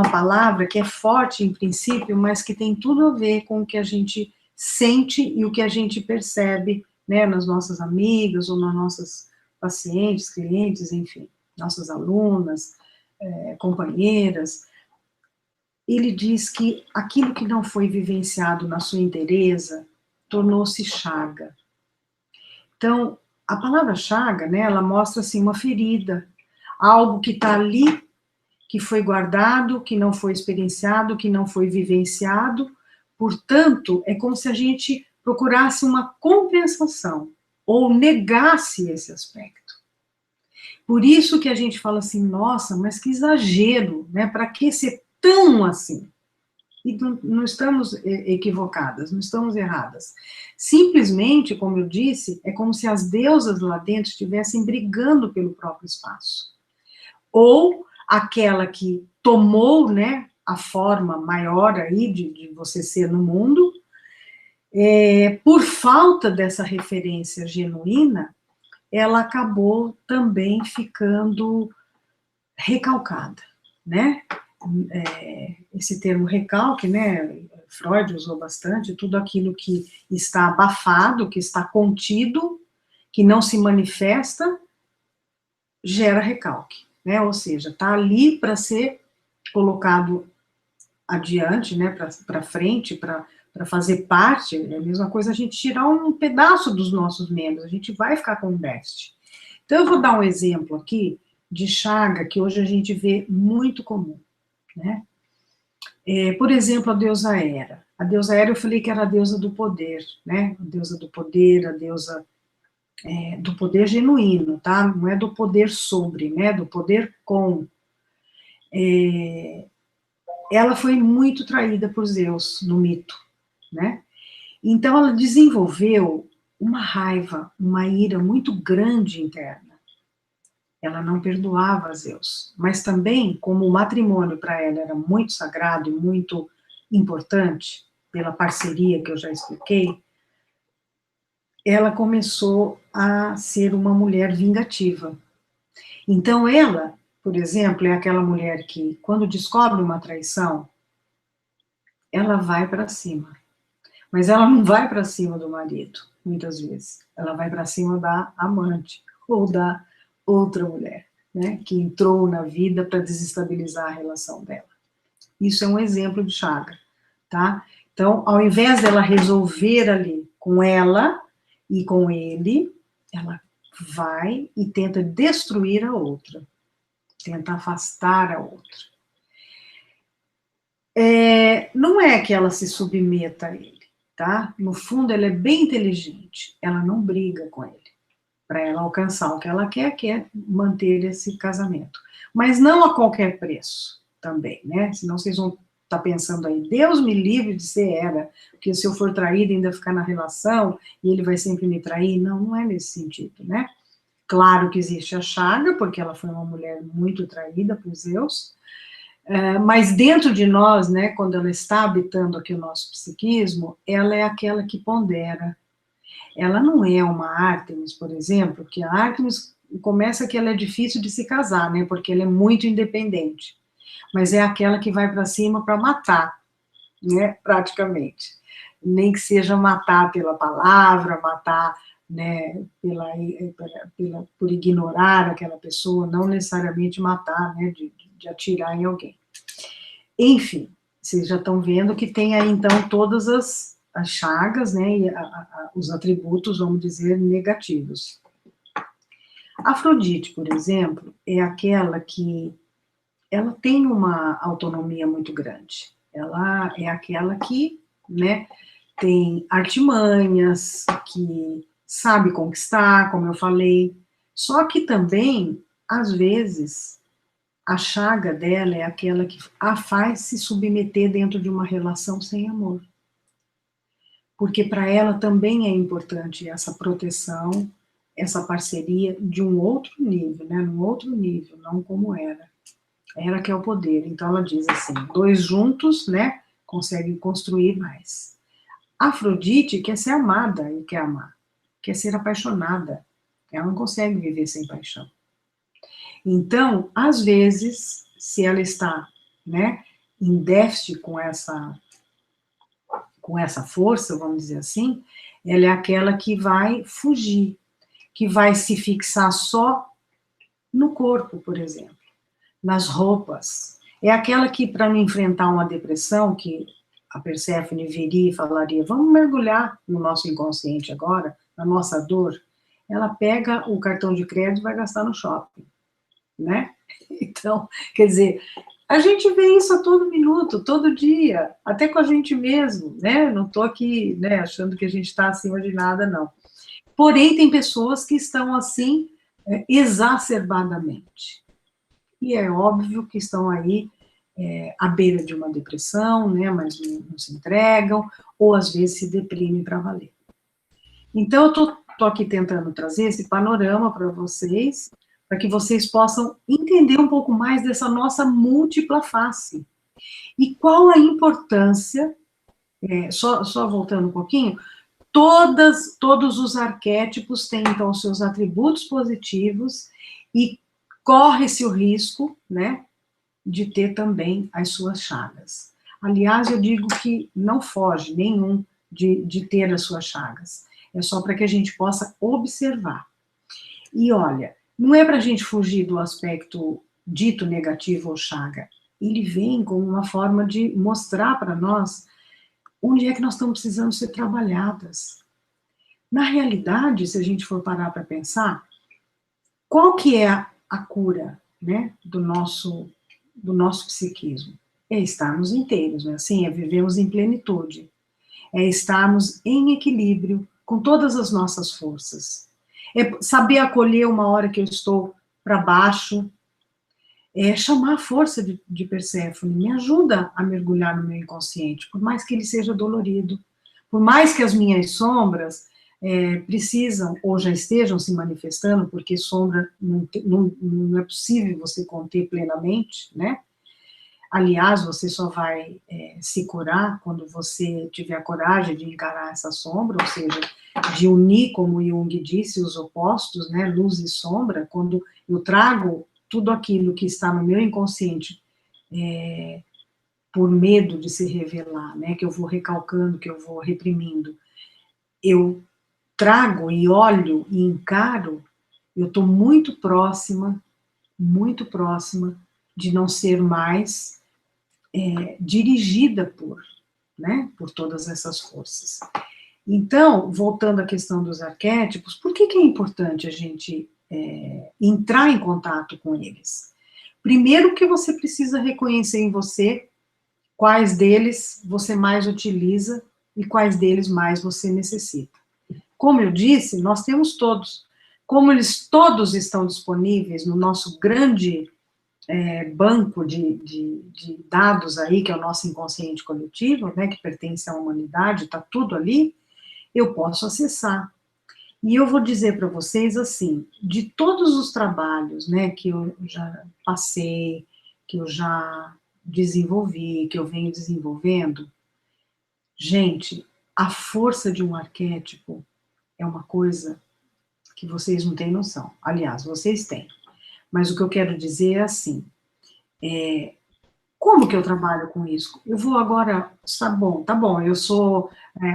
palavra que é forte em princípio, mas que tem tudo a ver com o que a gente sente e o que a gente percebe, né, nas nossas amigas ou nas nossas pacientes, clientes, enfim, nossas alunas, companheiras. Ele diz que aquilo que não foi vivenciado na sua inteireza tornou-se chaga. Então, a palavra chaga, né, ela mostra assim uma ferida, algo que está ali, que foi guardado, que não foi experienciado, que não foi vivenciado. Portanto, é como se a gente procurasse uma compensação ou negasse esse aspecto. Por isso que a gente fala assim, nossa, mas que exagero, né? Para que ser tão assim? E não estamos equivocadas, não estamos erradas. Simplesmente, como eu disse, é como se as deusas lá dentro estivessem brigando pelo próprio espaço. Ou aquela que tomou, né, a forma maior aí de você ser no mundo, por falta dessa referência genuína, ela acabou também ficando recalcada, né? Esse termo recalque, né, Freud usou bastante, tudo aquilo que está abafado, que está contido, que não se manifesta, gera recalque, né, ou seja, está ali para ser colocado adiante, né, para frente, para fazer parte, é a mesma coisa a gente tirar um pedaço dos nossos membros, a gente vai ficar com um déficit. Então, eu vou dar um exemplo aqui de chaga que hoje a gente vê muito comum, né? Por exemplo, a deusa Hera. A deusa Hera eu falei que era a deusa do poder, né? A deusa do poder, a deusa do poder genuíno, tá? Não é do poder sobre, né? Do poder com. Ela foi muito traída por Zeus no mito, né? Então ela desenvolveu uma raiva, uma ira muito grande interna. Ela não perdoava a Zeus, mas também, como o matrimônio para ela era muito sagrado e muito importante, pela parceria que eu já expliquei, ela começou a ser uma mulher vingativa. Então ela, por exemplo, é aquela mulher que, quando descobre uma traição, ela vai para cima. Mas ela não vai para cima do marido, muitas vezes. Ela vai para cima da amante ou da outra mulher, né, que entrou na vida para desestabilizar a relação dela. Isso é um exemplo de chaga, tá? Então, ao invés dela resolver ali com ela e com ele, ela vai e tenta destruir a outra, tenta afastar a outra. Não é que ela se submeta a ele, tá? No fundo, ela é bem inteligente, ela não briga com ele. para ela alcançar o que é manter esse casamento. Mas não a qualquer preço também, né? Senão vocês vão estar pensando aí, Deus me livre de ser Hera, porque se eu for traída ainda ficar na relação e ele vai sempre me trair. Não, não é nesse sentido, né? Claro que existe a chaga, porque ela foi uma mulher muito traída por Zeus, mas dentro de nós, né, quando ela está habitando aqui o nosso psiquismo, ela é aquela que pondera. Ela não é uma Ártemis, por exemplo, que a Ártemis começa que ela é difícil de se casar, né, porque ela é muito independente, mas é aquela que vai para cima para matar, né, praticamente. Nem que seja matar pela palavra, matar, né, por ignorar aquela pessoa, não necessariamente matar, né, de atirar em alguém. Enfim, vocês já estão vendo que tem aí, então, todas as chagas, né, e os atributos, vamos dizer, negativos. Afrodite, por exemplo, é aquela que ela tem uma autonomia muito grande. Ela é aquela que, né, tem artimanhas, que sabe conquistar, como eu falei. Só que também, às vezes, a chaga dela é aquela que a faz se submeter dentro de uma relação sem amor. Porque para ela também é importante essa proteção, essa parceria de um outro nível, né? Num outro nível, não como era. Era que é o poder. Então ela diz assim, 2 juntos, né, conseguem construir mais. Afrodite quer ser amada e quer amar, quer ser apaixonada. Ela não consegue viver sem paixão. Então, às vezes, se ela está, né, em déficit com essa força, vamos dizer assim, ela é aquela que vai fugir, que vai se fixar só no corpo, por exemplo, nas roupas. É aquela que, para não enfrentar uma depressão, que a Perséfone viria e falaria, vamos mergulhar no nosso inconsciente agora, na nossa dor, ela pega o cartão de crédito e vai gastar no shopping, né? Então, quer dizer, a gente vê isso a todo minuto, todo dia, até com a gente mesmo, né? Não estou aqui, né, achando que a gente está acima de nada, não. Porém, tem pessoas que estão assim, exacerbadamente. E é óbvio que estão aí à beira de uma depressão, né, mas não se entregam, ou às vezes se deprimem para valer. Então, eu estou aqui tentando trazer esse panorama para vocês, para que vocês possam entender um pouco mais dessa nossa múltipla face. E qual a importância, só voltando um pouquinho, todos os arquétipos têm, então, seus atributos positivos e corre-se o risco, né, de ter também as suas chagas. Aliás, eu digo que não foge nenhum de ter as suas chagas. É só para que a gente possa observar. E olha, não é para a gente fugir do aspecto dito negativo ou chaga. Ele vem como uma forma de mostrar para nós onde é que nós estamos precisando ser trabalhadas. Na realidade, se a gente for parar para pensar, qual que é a cura, né, do nosso psiquismo? É estarmos inteiros, né? Assim, é vivermos em plenitude, é estarmos em equilíbrio com todas as nossas forças, é saber acolher uma hora que eu estou para baixo, é chamar a força de Perséfone, me ajuda a mergulhar no meu inconsciente, por mais que ele seja dolorido, por mais que as minhas sombras precisam, ou já estejam se manifestando, porque sombra não é possível você conter plenamente, né? Aliás, você só vai se curar quando você tiver a coragem de encarar essa sombra, ou seja, de unir, como Jung disse, os opostos, né, luz e sombra, quando eu trago tudo aquilo que está no meu inconsciente por medo de se revelar, né, que eu vou recalcando, que eu vou reprimindo, eu trago e olho e encaro, eu estou muito próxima de não ser mais dirigida por todas essas forças. Então, voltando à questão dos arquétipos, por que é importante a gente entrar em contato com eles? Primeiro que você precisa reconhecer em você quais deles você mais utiliza e quais deles mais você necessita. Como eu disse, nós temos todos. como eles todos estão disponíveis no nosso grande banco de dados aí, que é o nosso inconsciente coletivo, né, que pertence à humanidade, está tudo ali, eu posso acessar. E eu vou dizer para vocês assim, de todos os trabalhos, né, que eu já passei, que eu já desenvolvi, que eu venho desenvolvendo, gente, a força de um arquétipo é uma coisa que vocês não têm noção. Aliás, vocês têm. Mas o que eu quero dizer é assim, como que eu trabalho com isso? Eu vou agora, tá bom, eu sou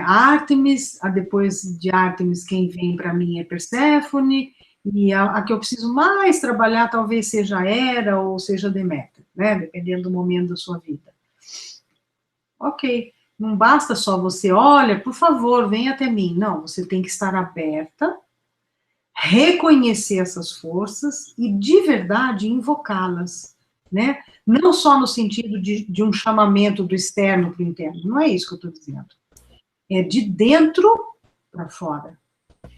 Ártemis, depois de Ártemis quem vem para mim é Perséfone, e a que eu preciso mais trabalhar talvez seja Hera ou seja Deméter, né, dependendo do momento da sua vida. Ok, não basta só você, olha, por favor, venha até mim. Não, você tem que estar aberta, reconhecer essas forças e, de verdade, invocá-las, né? Não só no sentido de um chamamento do externo para o interno, não é isso que eu estou dizendo. É de dentro para fora.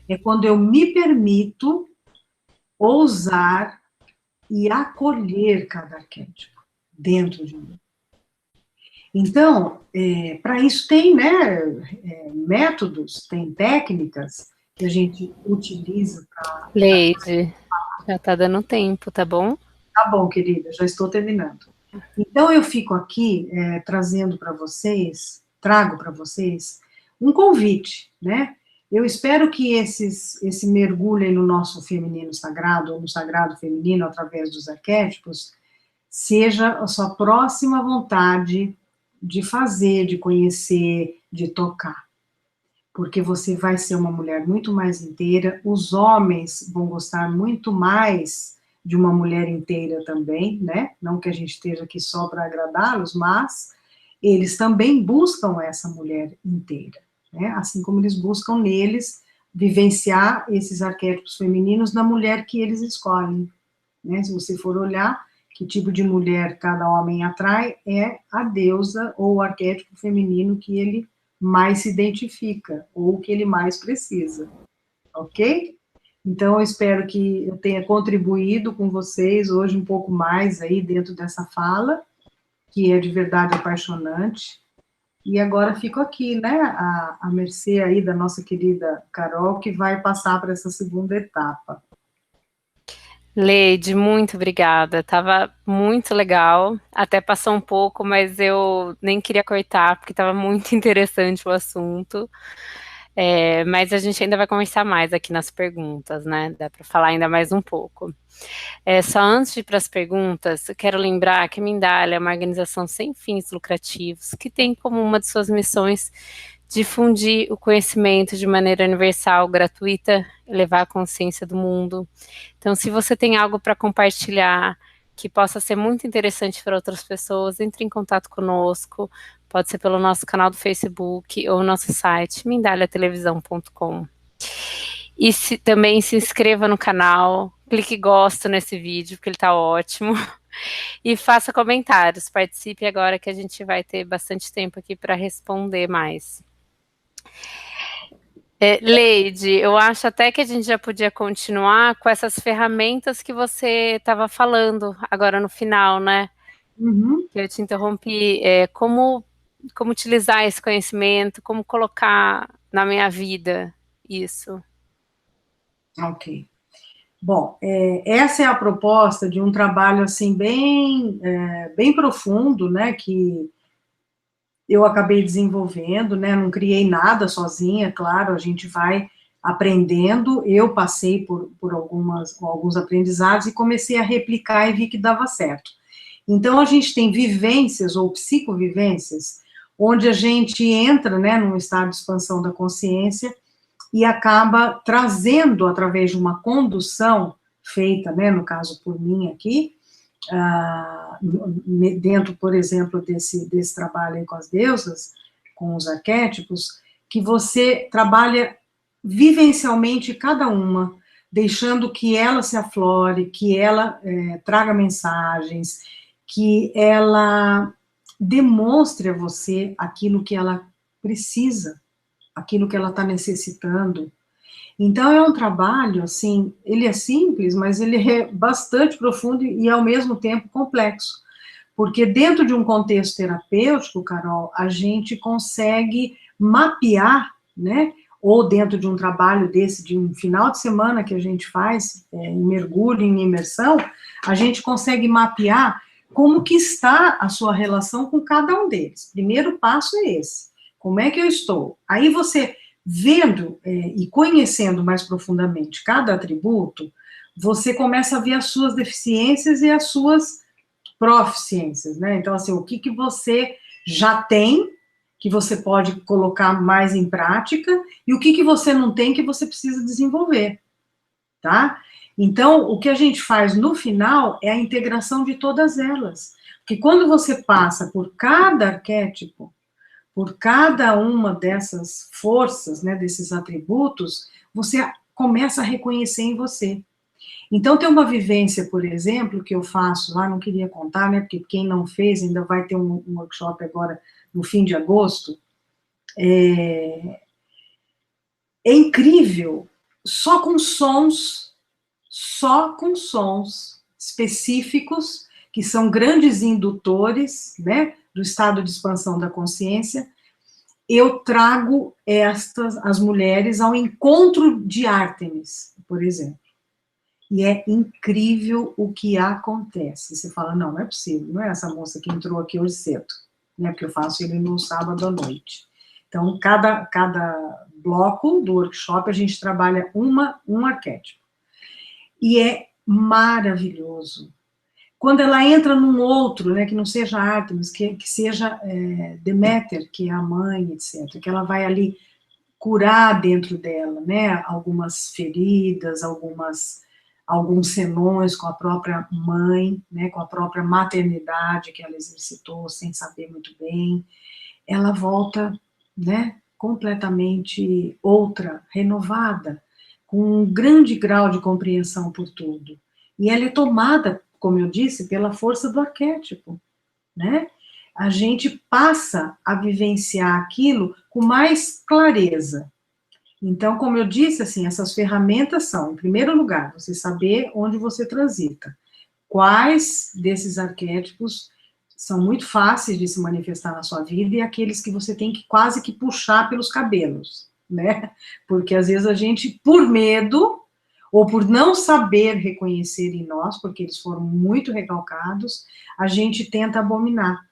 É quando eu me permito ousar e acolher cada arquétipo dentro de mim. Então, para isso tem, né, métodos, tem técnicas que a gente utiliza para... Leide, já está dando tempo, tá bom? Tá bom, querida, já estou terminando. Então, eu fico aqui trazendo para vocês, trago para vocês, um convite, né? Eu espero que esse mergulho aí no nosso feminino sagrado, ou no sagrado feminino, através dos arquétipos, seja a sua próxima vontade de fazer, de conhecer, de tocar. Porque você vai ser uma mulher muito mais inteira, os homens vão gostar muito mais de uma mulher inteira também, né? Não que a gente esteja aqui só para agradá-los, mas eles também buscam essa mulher inteira, né? Assim como eles buscam neles vivenciar esses arquétipos femininos na mulher que eles escolhem, né? Se você for olhar que tipo de mulher cada homem atrai, é a deusa ou o arquétipo feminino que ele mais se identifica, ou que ele mais precisa, ok? Então, eu espero que eu tenha contribuído com vocês hoje um pouco mais aí dentro dessa fala, que é de verdade apaixonante, e agora fico aqui, né, à mercê aí da nossa querida Carol, que vai passar para essa segunda etapa. Leide, muito obrigada, estava muito legal, até passou um pouco, mas eu nem queria cortar, porque estava muito interessante o assunto, mas a gente ainda vai conversar mais aqui nas perguntas, né, dá para falar ainda mais um pouco. Só antes de ir para as perguntas, eu quero lembrar que a Mindalia é uma organização sem fins lucrativos, que tem como uma de suas missões difundir o conhecimento de maneira universal, gratuita, elevar a consciência do mundo. Então, se você tem algo para compartilhar que possa ser muito interessante para outras pessoas, entre em contato conosco, pode ser pelo nosso canal do Facebook ou nosso site, mindaliatelevisão.com. E também se inscreva no canal, clique gosto nesse vídeo, porque ele está ótimo, e faça comentários, participe agora que a gente vai ter bastante tempo aqui para responder mais. Leide, eu acho até que a gente já podia continuar com essas ferramentas que você estava falando agora no final, né? Uhum. Que eu te interrompi. Como utilizar esse conhecimento, como colocar na minha vida isso. Ok. Bom, essa é a proposta de um trabalho, assim, bem profundo, né, que eu acabei desenvolvendo, né, não criei nada sozinha, claro, a gente vai aprendendo, eu passei por alguns aprendizados e comecei a replicar e vi que dava certo. Então, a gente tem vivências ou psicovivências, onde a gente entra, né, num estado de expansão da consciência e acaba trazendo, através de uma condução feita, né, no caso por mim aqui, dentro, por exemplo, desse trabalho aí com as deusas, com os arquétipos, que você trabalha vivencialmente cada uma, deixando que ela se aflore, que ela traga mensagens, que ela demonstre a você aquilo que ela precisa, aquilo que ela está necessitando. Então, é um trabalho, assim, ele é simples, mas ele é bastante profundo e, ao mesmo tempo, complexo. Porque dentro de um contexto terapêutico, Carol, a gente consegue mapear, né? Ou dentro de um trabalho desse, de um final de semana que a gente faz, em mergulho, em imersão, a gente consegue mapear como que está a sua relação com cada um deles. Primeiro passo é esse. Como é que eu estou? Aí você, vendo e conhecendo mais profundamente cada atributo, você começa a ver as suas deficiências e as suas proficiências, né? Então, assim, o que você já tem, que você pode colocar mais em prática, e o que você não tem, que você precisa desenvolver, tá? Então, o que a gente faz no final é a integração de todas elas. Porque quando você passa por cada arquétipo, por cada uma dessas forças, né, desses atributos, você começa a reconhecer em você. Então, tem uma vivência, por exemplo, que eu faço lá, não queria contar, né, porque quem não fez ainda vai ter um workshop agora no fim de agosto. É incrível, só com sons específicos, que são grandes indutores, né, do estado de expansão da consciência, eu trago as mulheres ao encontro de Ártemis, por exemplo. E é incrível o que acontece. Você fala, não, não é possível, não é essa moça que entrou aqui hoje cedo, né? Porque eu faço ele no sábado à noite. Então, cada bloco do workshop, a gente trabalha um arquétipo. E é maravilhoso. Quando ela entra num outro, né, que não seja Ártemis, que seja Deméter, que é a mãe, etc., que ela vai ali curar dentro dela, né, algumas feridas, alguns senões com a própria mãe, né, com a própria maternidade que ela exercitou sem saber muito bem, ela volta, né, completamente outra, renovada, com um grande grau de compreensão por tudo. E ela é tomada, como eu disse, pela força do arquétipo, né? A gente passa a vivenciar aquilo com mais clareza. Então, como eu disse, assim, essas ferramentas são, em primeiro lugar, você saber onde você transita. Quais desses arquétipos são muito fáceis de se manifestar na sua vida e aqueles que você tem que quase que puxar pelos cabelos, né? Porque às vezes a gente, por medo, ou por não saber reconhecer em nós, porque eles foram muito recalcados, a gente tenta abominar.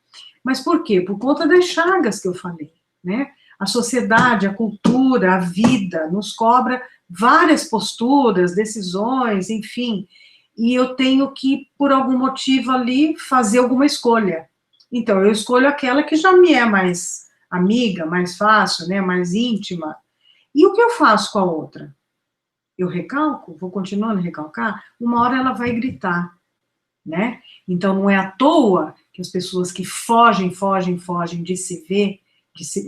Mas por quê? Por conta das chagas que eu falei, né? A sociedade, a cultura, a vida nos cobra várias posturas, decisões, enfim, e eu tenho que, por algum motivo ali, fazer alguma escolha. Então, eu escolho aquela que já me é mais amiga, mais fácil, né, mais íntima. E o que eu faço com a outra? Eu recalco? Vou continuando a recalcar? Uma hora ela vai gritar, né? Então, não é à toa que as pessoas que fogem de se ver,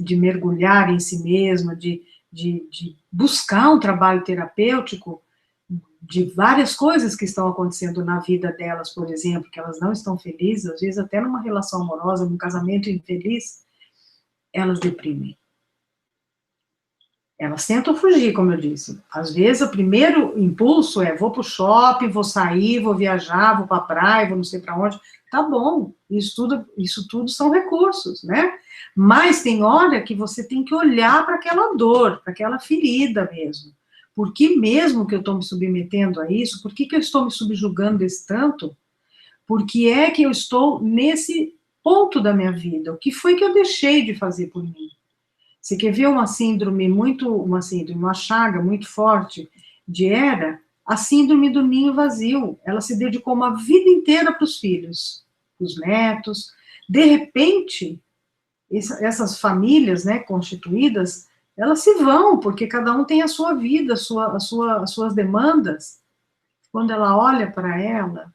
de mergulhar em si mesma, de buscar um trabalho terapêutico, de várias coisas que estão acontecendo na vida delas, por exemplo, que elas não estão felizes, às vezes até numa relação amorosa, num casamento infeliz, elas deprimem. Elas tentam fugir, como eu disse. Às vezes, o primeiro impulso é, vou pro shopping, vou sair, vou viajar, vou pra praia, vou não sei para onde. Tá bom, isso tudo são recursos, né? Mas tem hora que você tem que olhar para aquela dor, para aquela ferida mesmo. Por que mesmo que eu estou me submetendo a isso? Por que eu estou me subjugando desse tanto? Por que é que eu estou nesse ponto da minha vida? O que foi que eu deixei de fazer por mim? Você quer ver uma chaga muito forte de Hera? A síndrome do ninho vazio. Ela se dedicou uma vida inteira para os filhos, para os netos. De repente, essas famílias, né, constituídas, elas se vão, porque cada um tem a sua vida, as suas demandas. Quando ela olha para ela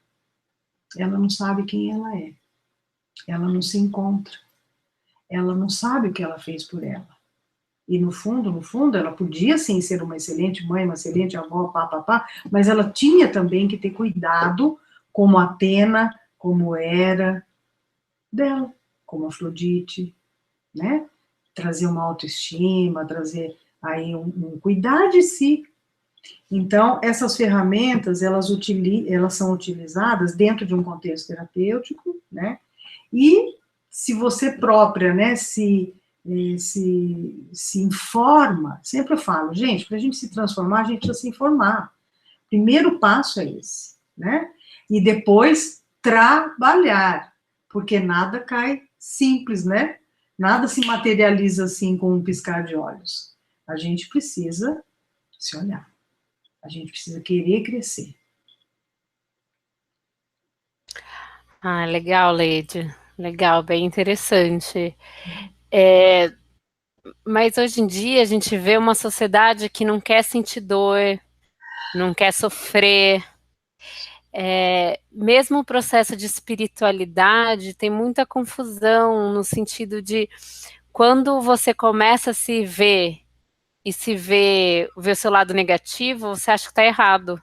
não sabe quem ela é. Ela não se encontra. Ela não sabe o que ela fez por ela. E no fundo, ela podia sim ser uma excelente mãe, uma excelente avó, mas ela tinha também que ter cuidado, como Atena, como Hera, dela, como Afrodite, né? Trazer uma autoestima, trazer aí um cuidar de si, Então, essas ferramentas, elas são utilizadas dentro de um contexto terapêutico, né? E se você própria, né, se informa, sempre eu falo, gente, para a gente se transformar, a gente precisa se informar. Primeiro passo é esse, né? E depois trabalhar, porque nada cai simples, né? Nada se materializa assim com um piscar de olhos. A gente precisa se olhar. A gente precisa querer crescer. Ah, legal, Leide. Legal, bem interessante. Mas hoje em dia a gente vê uma sociedade que não quer sentir dor, não quer sofrer. Mesmo o processo de espiritualidade tem muita confusão no sentido de quando você começa a se ver e se ver o seu lado negativo, você acha que está errado.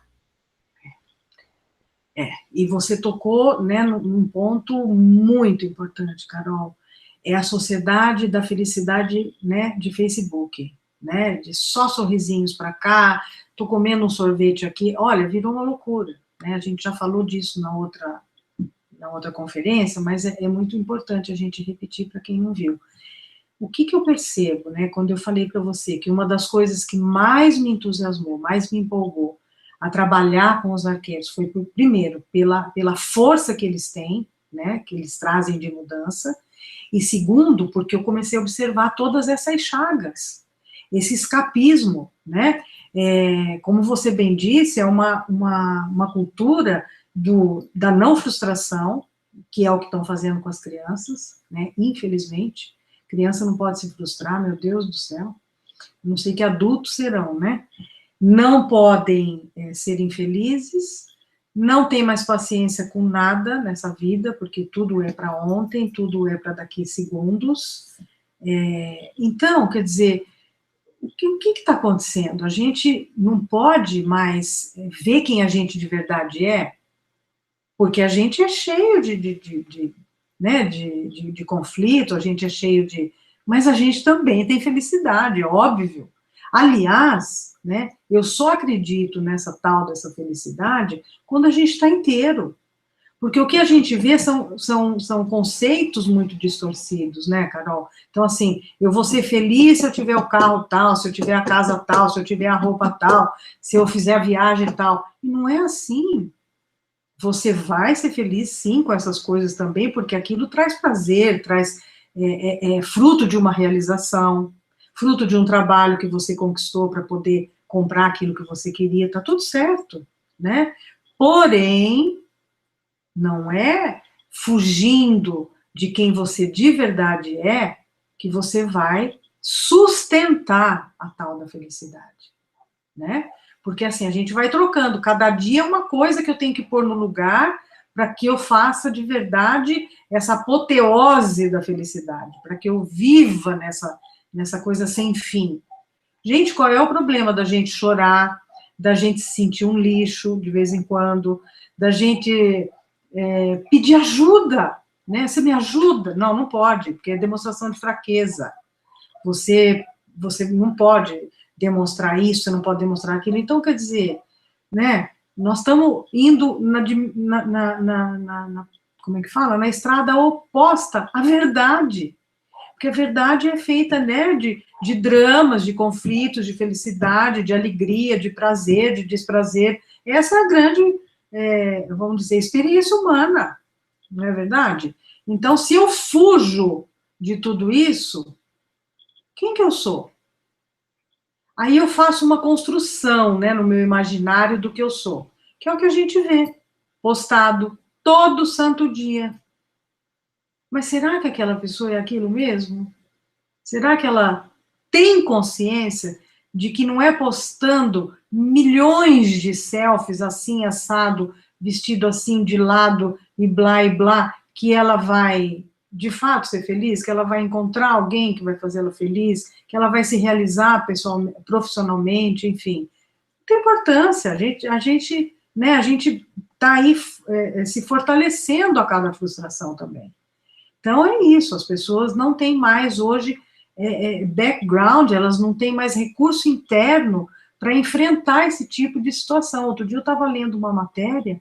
E você tocou, né, num ponto muito importante, Carol. É a sociedade da felicidade, né, de Facebook, né, de só sorrisinhos para cá, tô comendo um sorvete aqui, olha, virou uma loucura, né, a gente já falou disso na outra conferência, mas é muito importante a gente repetir para quem não viu. O que eu percebo, né, quando eu falei para você que uma das coisas que mais me entusiasmou, mais me empolgou a trabalhar com os arqueiros foi, primeiro, pela força que eles têm, né, que eles trazem de mudança, e segundo, porque eu comecei a observar todas essas chagas, esse escapismo, né, como você bem disse, é uma cultura da não frustração, que é o que estão fazendo com as crianças, né, infelizmente. Criança não pode se frustrar, meu Deus do céu. Não sei que adultos serão, né? Não podem ser infelizes, não tem mais paciência com nada nessa vida, porque tudo é para ontem, tudo é para daqui segundos. Então, quer dizer, o que está acontecendo? A gente não pode mais ver quem a gente de verdade é, porque a gente é cheio né, de conflito, a gente é cheio de... Mas a gente também tem felicidade, é óbvio. Aliás, né, eu só acredito nessa tal dessa felicidade quando a gente está inteiro. Porque o que a gente vê são conceitos muito distorcidos, né, Carol? Então, assim, eu vou ser feliz se eu tiver o carro tal, se eu tiver a casa tal, se eu tiver a roupa tal, se eu fizer a viagem tal. E não é assim. Você vai ser feliz, sim, com essas coisas também, porque aquilo traz prazer, traz fruto de uma realização, fruto de um trabalho que você conquistou para poder comprar aquilo que você queria, tá tudo certo, né? Porém, não é fugindo de quem você de verdade é que você vai sustentar a tal da felicidade, né? Porque assim, a gente vai trocando, cada dia é uma coisa que eu tenho que pôr no lugar para que eu faça de verdade essa apoteose da felicidade, para que eu viva nessa coisa sem fim. Gente, qual é o problema da gente chorar, da gente se sentir um lixo de vez em quando, da gente pedir ajuda, né? Você me ajuda? Não, não pode, porque é demonstração de fraqueza. Você não pode demonstrar isso, você não pode demonstrar aquilo. Então, quer dizer, né, nós estamos indo como é que fala? Na estrada oposta à verdade. Porque a verdade é feita, né, de dramas, de conflitos, de felicidade, de alegria, de prazer, de desprazer. Essa é a grande, vamos dizer, experiência humana, não é verdade? Então, se eu fujo de tudo isso, quem que eu sou? Aí eu faço uma construção, né, no meu imaginário do que eu sou, que é o que a gente vê, postado todo santo dia. Mas será que aquela pessoa é aquilo mesmo? Será que ela tem consciência de que não é postando milhões de selfies assim, assado, vestido assim, de lado, e blá, que ela vai de fato ser feliz, que ela vai encontrar alguém que vai fazê-la feliz, que ela vai se realizar profissionalmente, enfim. Não tem importância, a gente está aí se fortalecendo a cada frustração também. Então é isso, as pessoas não têm mais hoje background, elas não têm mais recurso interno para enfrentar esse tipo de situação. Outro dia eu estava lendo uma matéria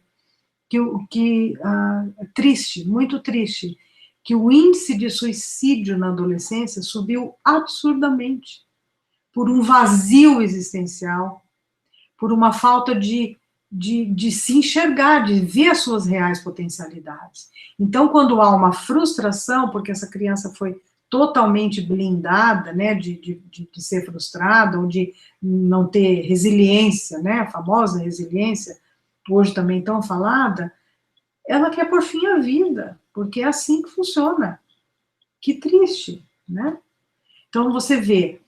triste, muito triste, que o índice de suicídio na adolescência subiu absurdamente, por um vazio existencial, por uma falta de se enxergar, de ver as suas reais potencialidades. Então, quando há uma frustração, porque essa criança foi totalmente blindada, né, de ser frustrada, ou de não ter resiliência, né, a famosa resiliência, hoje também tão falada, ela quer por fim a vida, porque é assim que funciona. Que triste, né? Então, você vê,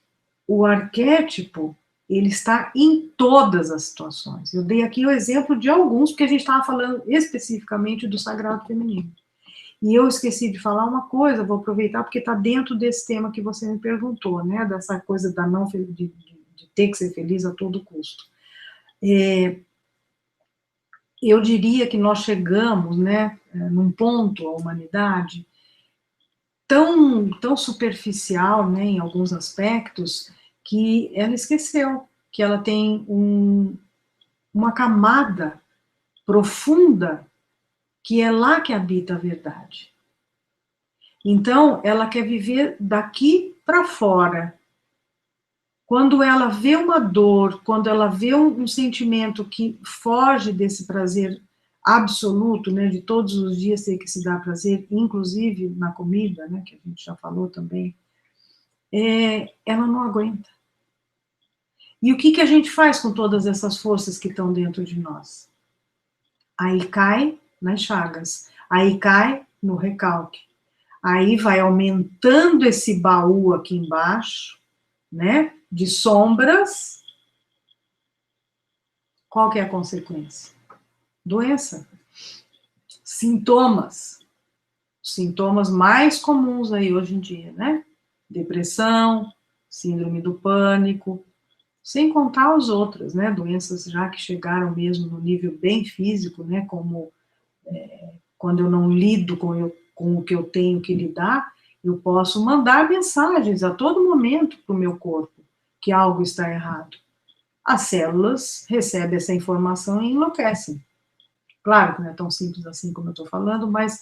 o arquétipo, ele está em todas as situações. Eu dei aqui o exemplo de alguns, porque a gente estava falando especificamente do sagrado feminino. E eu esqueci de falar uma coisa, vou aproveitar, porque está dentro desse tema que você me perguntou, né? Dessa coisa da não de ter que ser feliz a todo custo. Eu diria que nós chegamos, né, num ponto, a humanidade, tão superficial, né, em alguns aspectos, que ela esqueceu que ela tem uma camada profunda, que é lá que habita a verdade. Então, ela quer viver daqui para fora. Quando ela vê uma dor, quando ela vê um sentimento que foge desse prazer absoluto, né, de todos os dias ter que se dar prazer, inclusive na comida, né, que a gente já falou também, ela não aguenta. E o que a gente faz com todas essas forças que estão dentro de nós? Aí cai nas chagas, aí cai no recalque, aí vai aumentando esse baú aqui embaixo, né, de sombras. Qual que é a consequência? Doença. Sintomas. Sintomas mais comuns aí hoje em dia, né? Depressão, síndrome do pânico, sem contar os outros, né? Doenças já que chegaram mesmo no nível bem físico, né? Como quando eu não lido com o que eu tenho que lidar, eu posso mandar mensagens a todo momento para o meu corpo que algo está errado. As células recebem essa informação e enlouquecem. Claro que não é tão simples assim como eu estou falando, mas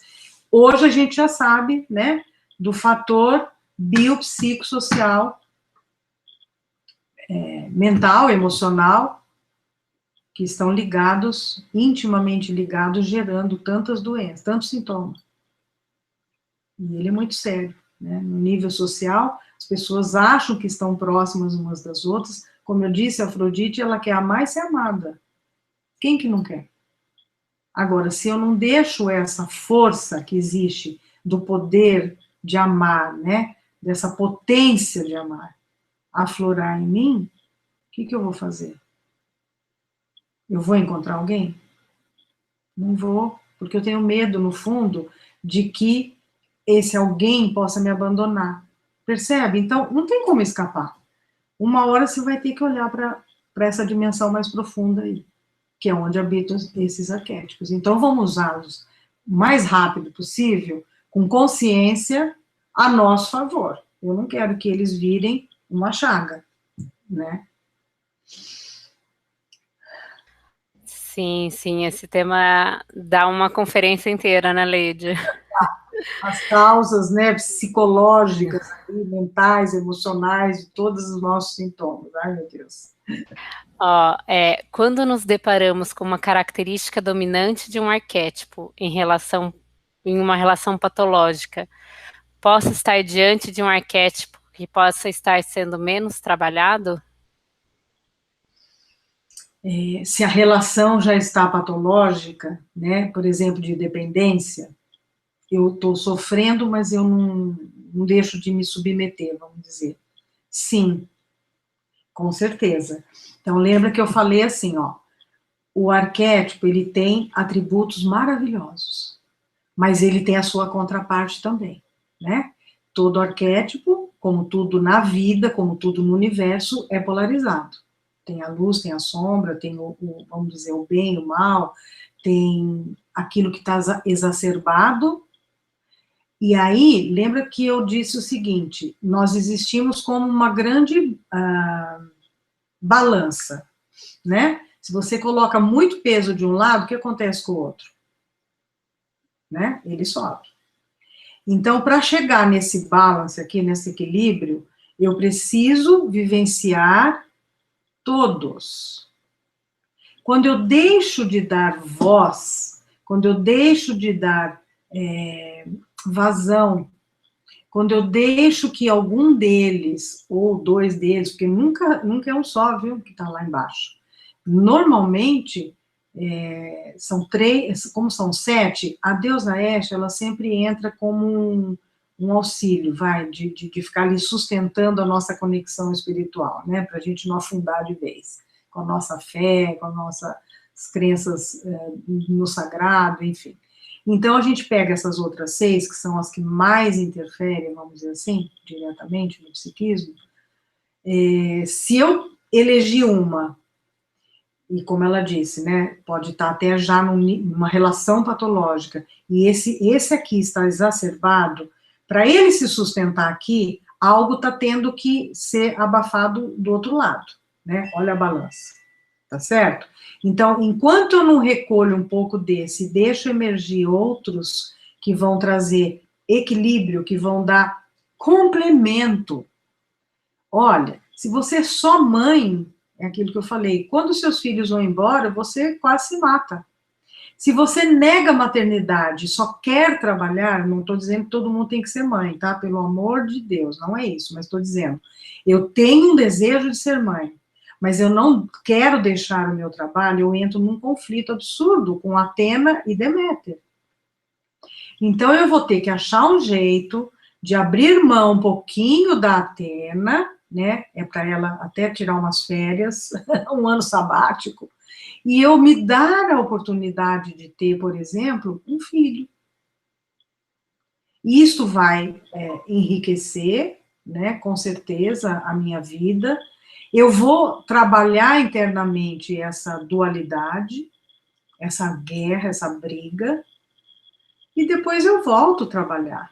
hoje a gente já sabe, né, do fator biopsicossocial, mental, emocional, que estão ligados, intimamente ligados, gerando tantas doenças, tantos sintomas. E ele é muito sério, né? No nível social, as pessoas acham que estão próximas umas das outras. Como eu disse, a Afrodite, ela quer amar e ser amada. Quem que não quer? Agora, se eu não deixo essa força que existe do poder de amar, né, dessa potência de amar, aflorar em mim, o que eu vou fazer? Eu vou encontrar alguém? Não vou, porque eu tenho medo, no fundo, de que esse alguém possa me abandonar. Percebe? Então, não tem como escapar. Uma hora você vai ter que olhar para essa dimensão mais profunda aí, que é onde habitam esses arquétipos. Então, vamos usá-los o mais rápido possível, com consciência, a nosso favor. Eu não quero que eles virem uma chaga, né? Sim, sim, esse tema dá uma conferência inteira, né, Leide? As causas, né, psicológicas, mentais, emocionais, de todos os nossos sintomas. Ai, meu Deus. Ó, quando nos deparamos com uma característica dominante de um arquétipo em uma relação patológica, posso estar diante de um arquétipo que possa estar sendo menos trabalhado? Se a relação já está patológica, né, por exemplo, de dependência, eu estou sofrendo, mas eu não deixo de me submeter, vamos dizer. Sim, com certeza. Então, lembra que eu falei assim, ó, o arquétipo, ele tem atributos maravilhosos, mas ele tem a sua contraparte também, né? Todo arquétipo, como tudo na vida, como tudo no universo, é polarizado. Tem a luz, tem a sombra, tem vamos dizer, o bem, o mal, tem aquilo que está exacerbado. E aí, lembra que eu disse o seguinte, nós existimos como uma grande balança, né? Se você coloca muito peso de um lado, o que acontece com o outro? Né? Ele sobe. Então, para chegar nesse balance aqui, nesse equilíbrio, eu preciso vivenciar todos. Quando eu deixo de dar voz, quando eu deixo de dar vazão, quando eu deixo que algum deles, ou dois deles, porque nunca é um só, viu, que está lá embaixo. Normalmente, são 3, como são 7, a deusa Esche, ela sempre entra como um auxílio, de ficar ali sustentando a nossa conexão espiritual, né, para a gente não afundar de vez, com a nossa fé, com as nossas crenças no sagrado, enfim. Então, a gente pega essas outras 6, que são as que mais interferem, vamos dizer assim, diretamente no psiquismo. Se eu eleger uma, e como ela disse, né, pode estar até já numa relação patológica, e esse aqui está exacerbado, para ele se sustentar aqui, algo está tendo que ser abafado do outro lado, né, olha a balança, tá certo? Então, enquanto eu não recolho um pouco desse, deixo emergir outros que vão trazer equilíbrio, que vão dar complemento. Olha, se você é só mãe, é aquilo que eu falei, quando seus filhos vão embora, você quase se mata. Se você nega a maternidade, só quer trabalhar, não estou dizendo que todo mundo tem que ser mãe, tá? Pelo amor de Deus, não é isso, mas estou dizendo, eu tenho um desejo de ser mãe, mas eu não quero deixar o meu trabalho, eu entro num conflito absurdo com Atena e Deméter. Então, eu vou ter que achar um jeito de abrir mão um pouquinho da Atena, né, para ela até tirar umas férias, um ano sabático, e eu me dar a oportunidade de ter, por exemplo, um filho. Isso vai enriquecer, né, com certeza, a minha vida. Eu vou trabalhar internamente essa dualidade, essa guerra, essa briga, e depois eu volto a trabalhar.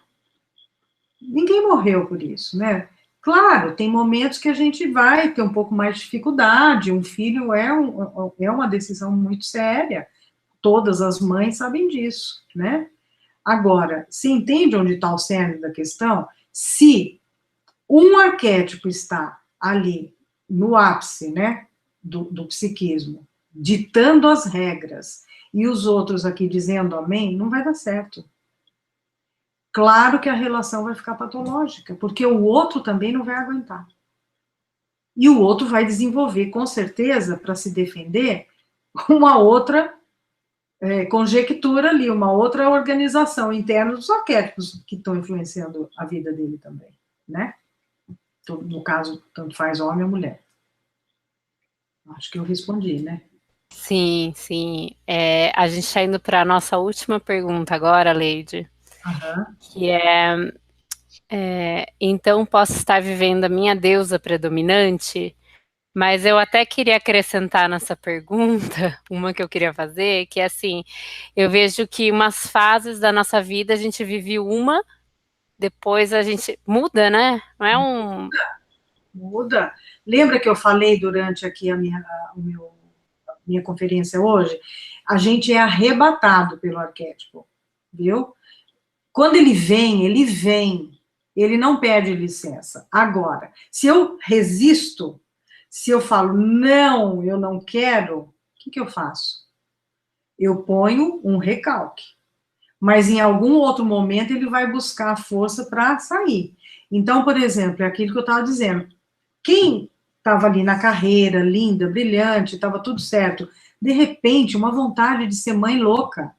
Ninguém morreu por isso, né? Claro, tem momentos que a gente vai ter um pouco mais de dificuldade, um filho é uma decisão muito séria, todas as mães sabem disso, né? Agora, se entende onde está o cerne da questão? Se um arquétipo está ali no ápice, né, do psiquismo, ditando as regras, e os outros aqui dizendo amém, não vai dar certo. Claro que a relação vai ficar patológica, porque o outro também não vai aguentar. E o outro vai desenvolver, com certeza, para se defender, uma outra conjectura ali, uma outra organização interna dos arquétipos que estão influenciando a vida dele também, né? No caso, tanto faz homem ou mulher. Acho que eu respondi, né? Sim, sim. A gente está indo para a nossa última pergunta agora, Leide, que então posso estar vivendo a minha deusa predominante, mas eu até queria acrescentar nessa pergunta, uma que eu queria fazer, que é assim, eu vejo que umas fases da nossa vida a gente vive uma, depois a gente muda, né? Não é um... Muda. Lembra que eu falei durante aqui a minha conferência hoje? A gente é arrebatado pelo arquétipo, viu? Quando ele vem, ele não pede licença. Agora, se eu resisto, se eu falo, não, eu não quero, o que eu faço? Eu ponho um recalque. Mas em algum outro momento ele vai buscar força para sair. Então, por exemplo, é aquilo que eu estava dizendo. Quem estava ali na carreira, linda, brilhante, estava tudo certo, de repente, uma vontade de ser mãe louca.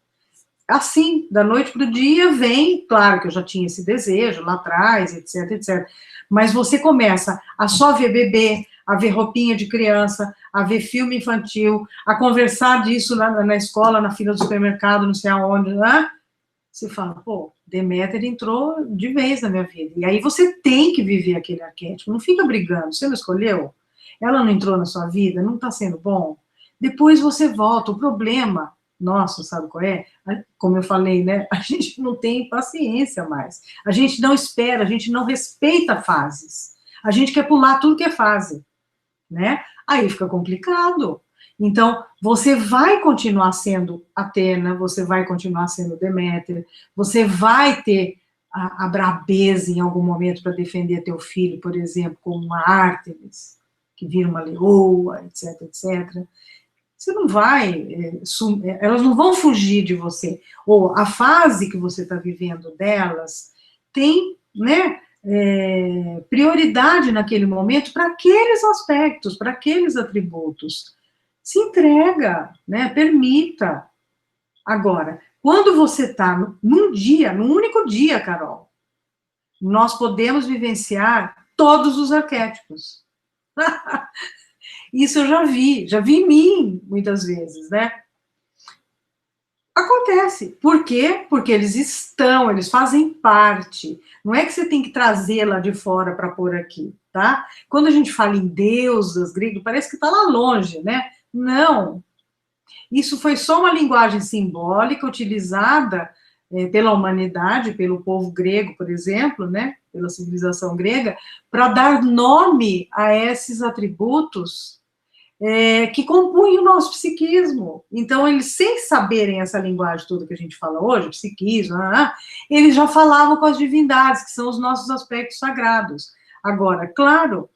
Assim, da noite para o dia, vem, claro que eu já tinha esse desejo lá atrás, etc, etc. Mas você começa a só ver bebê, a ver roupinha de criança, a ver filme infantil, a conversar disso na escola, na fila do supermercado, não sei aonde, né? Você fala, pô, Deméter entrou de vez na minha vida. E aí você tem que viver aquele arquétipo, não fica brigando, você não escolheu? Ela não entrou na sua vida, não está sendo bom? Depois você volta. O problema, nossa, sabe qual é? Como eu falei, né? A gente não tem paciência mais. A gente não espera, a gente não respeita fases. A gente quer pular tudo que é fase. né? Aí fica complicado. Então, você vai continuar sendo Atena, você vai continuar sendo Deméter, você vai ter a brabeza em algum momento para defender teu filho, por exemplo, como uma Ártemis, que vira uma leoa, etc, etc. Você não vai, elas não vão fugir de você. Ou a fase que você está vivendo delas tem, né, prioridade naquele momento para aqueles aspectos, para aqueles atributos. Se entrega, né, permita. Agora, quando você está num dia, num único dia, Carol, nós podemos vivenciar todos os arquétipos. Isso eu já vi em mim, muitas vezes, né? Acontece. Por quê? Porque eles estão, eles fazem parte. Não é que você tem que trazer lá de fora para pôr aqui, tá? Quando a gente fala em deusas grego, parece que está lá longe, né? Não. Isso foi só uma linguagem simbólica utilizada pela humanidade, pelo povo grego, por exemplo, né? Pela civilização grega, para dar nome a esses atributos que compunham o nosso psiquismo. Então, eles, sem saberem essa linguagem toda que a gente fala hoje, psiquismo, eles já falavam com as divindades, que são os nossos aspectos sagrados. Agora, claro,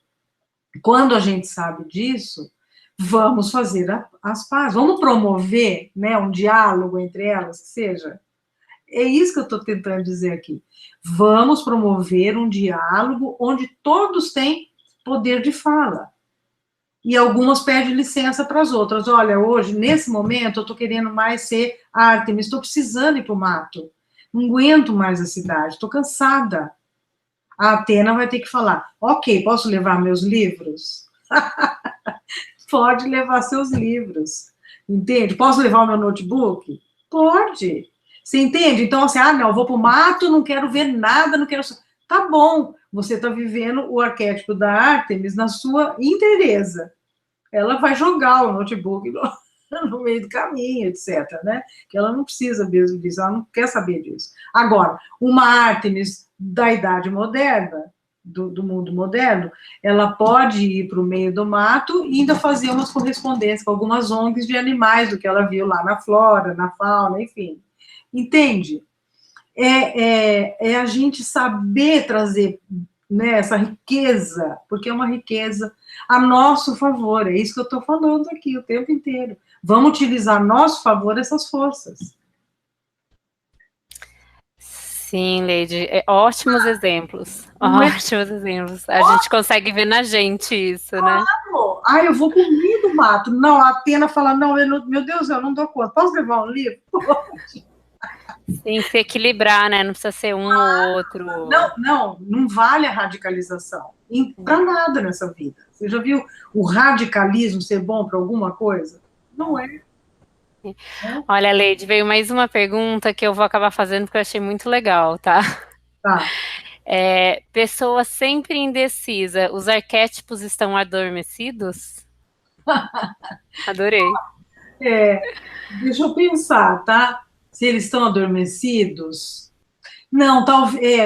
quando a gente sabe disso, vamos fazer as pazes, vamos promover, né, um diálogo entre elas, que seja. É isso que eu estou tentando dizer aqui. Vamos promover um diálogo onde todos têm poder de fala. E algumas pedem licença para as outras. Olha, hoje, nesse momento, eu estou querendo mais ser Ártemis, estou precisando ir para o mato. Não aguento mais a cidade, estou cansada. A Atena vai ter que falar, ok, posso levar meus livros? Pode levar seus livros, entende? Posso levar o meu notebook? Pode. Você entende? Então, assim, não, vou para o mato, não quero ver nada, não quero... Tá bom, você está vivendo o arquétipo da Ártemis na sua inteireza. Ela vai jogar o notebook no meio do caminho, etc, né? Que ela não precisa mesmo disso, ela não quer saber disso. Agora, uma Ártemis da idade moderna, do mundo moderno, ela pode ir para o meio do mato e ainda fazer umas correspondências com algumas ONGs de animais, do que ela viu lá na flora, na fauna, enfim. Entende? É a gente saber trazer, né, essa riqueza, porque é uma riqueza a nosso favor, é isso que eu estou falando aqui o tempo inteiro. Vamos utilizar a nosso favor essas forças. Sim, Leide, ótimos exemplos, ótimos exemplos. A gente consegue ver na gente isso, né? Eu vou pro meio do mato. Não, a Atena fala, não, meu Deus, eu não dou conta. Posso levar um livro? Pode. Sim, se equilibrar, né? Não precisa ser um ou outro. Não vale a radicalização. Para nada nessa vida. Você já viu o radicalismo ser bom para alguma coisa? Não é. Olha, Leide, veio mais uma pergunta que eu vou acabar fazendo porque eu achei muito legal, tá? Tá. Pessoa sempre indecisa, os arquétipos estão adormecidos? Adorei. Deixa eu pensar, tá? Se eles estão adormecidos. Não,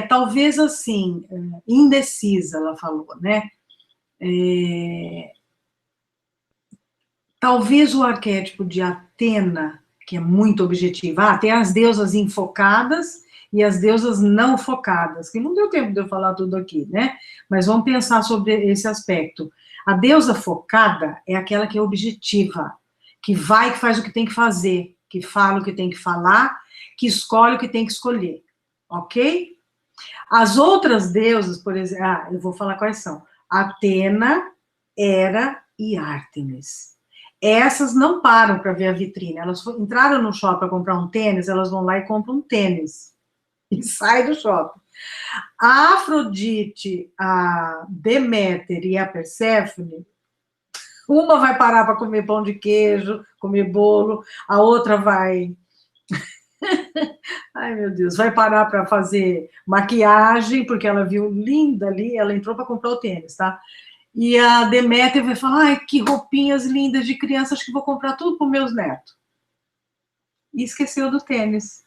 talvez assim, indecisa, ela falou, né? Talvez o arquétipo de Atena, que é muito objetivo, tem as deusas enfocadas e as deusas não focadas, que não deu tempo de eu falar tudo aqui, né? Mas vamos pensar sobre esse aspecto. A deusa focada é aquela que é objetiva, que vai, que faz o que tem que fazer, que fala o que tem que falar, que escolhe o que tem que escolher, ok? As outras deusas, por exemplo, eu vou falar quais são. Atena, Hera e Ártemis. Essas não param para ver a vitrine. Elas entraram no shopping para comprar um tênis, elas vão lá e compram um tênis. E saem do shopping. A Afrodite, a Deméter e a Perséfone, uma vai parar para comer pão de queijo, comer bolo, a outra vai... Ai, meu Deus, vai parar para fazer maquiagem, porque ela viu linda ali, ela entrou para comprar o tênis, tá? E a Deméter vai falar, ai, que roupinhas lindas de criança, acho que vou comprar tudo para os meus netos. E esqueceu do tênis.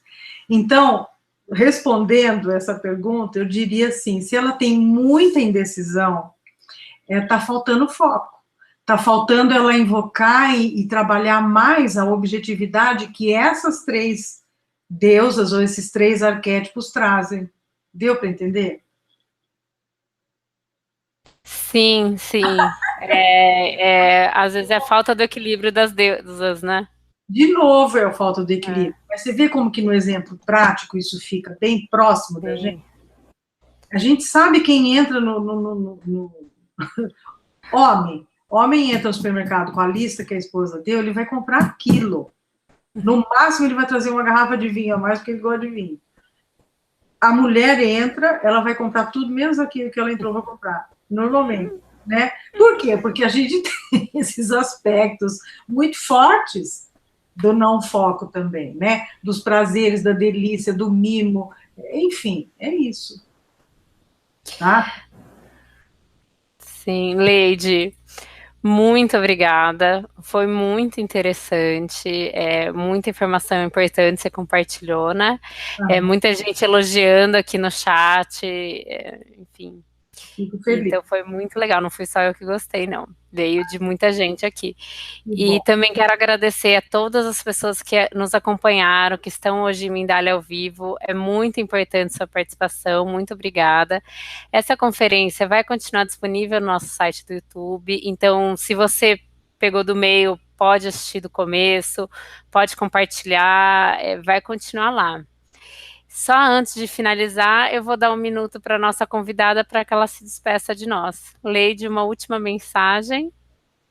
Então, respondendo essa pergunta, eu diria assim, se ela tem muita indecisão, tá faltando foco. Está faltando ela invocar e trabalhar mais a objetividade que essas três deusas ou esses três arquétipos trazem. Deu para entender? Sim, sim. Às vezes é a falta do equilíbrio das deusas, né? De novo é a falta do É, equilíbrio. Mas você vê como que no exemplo prático isso fica bem próximo da gente? sim. A gente sabe quem entra no homem. Homem entra no supermercado com a lista que a esposa deu, ele vai comprar aquilo. No máximo, ele vai trazer uma garrafa de vinho a mais, porque ele gosta de vinho. A mulher entra, ela vai comprar tudo, menos aquilo que ela entrou para comprar, normalmente. Né? Por quê? Porque a gente tem esses aspectos muito fortes do não foco também, né? Dos prazeres, da delícia, do mimo, enfim, é isso. Tá? Sim, Leide, muito obrigada. Foi muito interessante. Muita informação importante você compartilhou, né? Ah, Muita gente elogiando aqui no chat, enfim. fico feliz. Então foi muito legal. Não fui só eu que gostei, não. Veio de muita gente aqui. Que E bom. também quero agradecer a todas as pessoas que nos acompanharam, que estão hoje em Mindália ao vivo. É muito importante sua participação. Muito obrigada. Essa conferência vai continuar disponível no nosso site do YouTube. Então, se você pegou do meio, pode assistir do começo, pode compartilhar, vai continuar lá. Só antes de finalizar, eu vou dar um minuto para a nossa convidada para que ela se despeça de nós. Leide, uma última mensagem.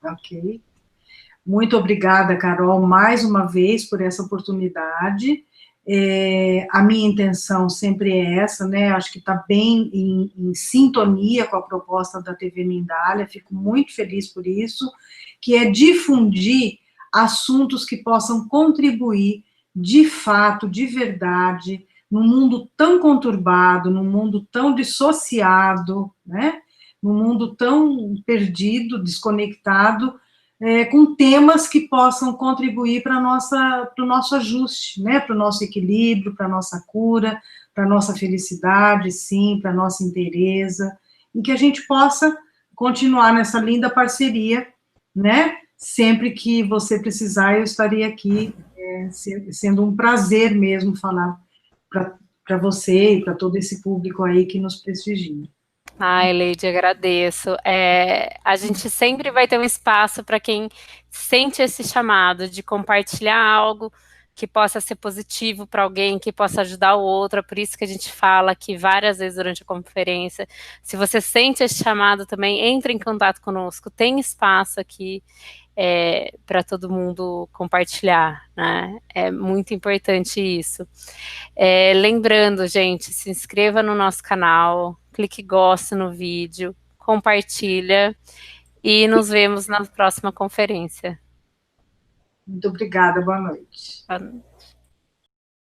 Ok. Muito obrigada, Carol, mais uma vez por essa oportunidade. A minha intenção sempre é essa, né? Acho que está bem em sintonia com a proposta da TV Mindália, fico muito feliz por isso, que é difundir assuntos que possam contribuir de fato, de verdade, num mundo tão conturbado, num mundo tão dissociado, né? Num mundo tão perdido, desconectado, com temas que possam contribuir para o nosso ajuste, né? Para o nosso equilíbrio, para a nossa cura, para a nossa felicidade, sim, para a nossa inteireza, e que a gente possa continuar nessa linda parceria, né? Sempre que você precisar, eu estarei aqui, sendo um prazer mesmo falar para você e para todo esse público aí que nos prestigia. Ai, Leide, agradeço. A gente sempre vai ter um espaço para quem sente esse chamado de compartilhar algo que possa ser positivo para alguém, que possa ajudar o outro. É por isso que a gente fala aqui várias vezes durante a conferência. Se você sente esse chamado também, entre em contato conosco. Tem espaço aqui para todo mundo compartilhar, né? É muito importante isso. Lembrando, gente, se inscreva no nosso canal, clique gosto no vídeo, compartilha e nos vemos na próxima conferência. Muito obrigada, boa noite. Boa noite.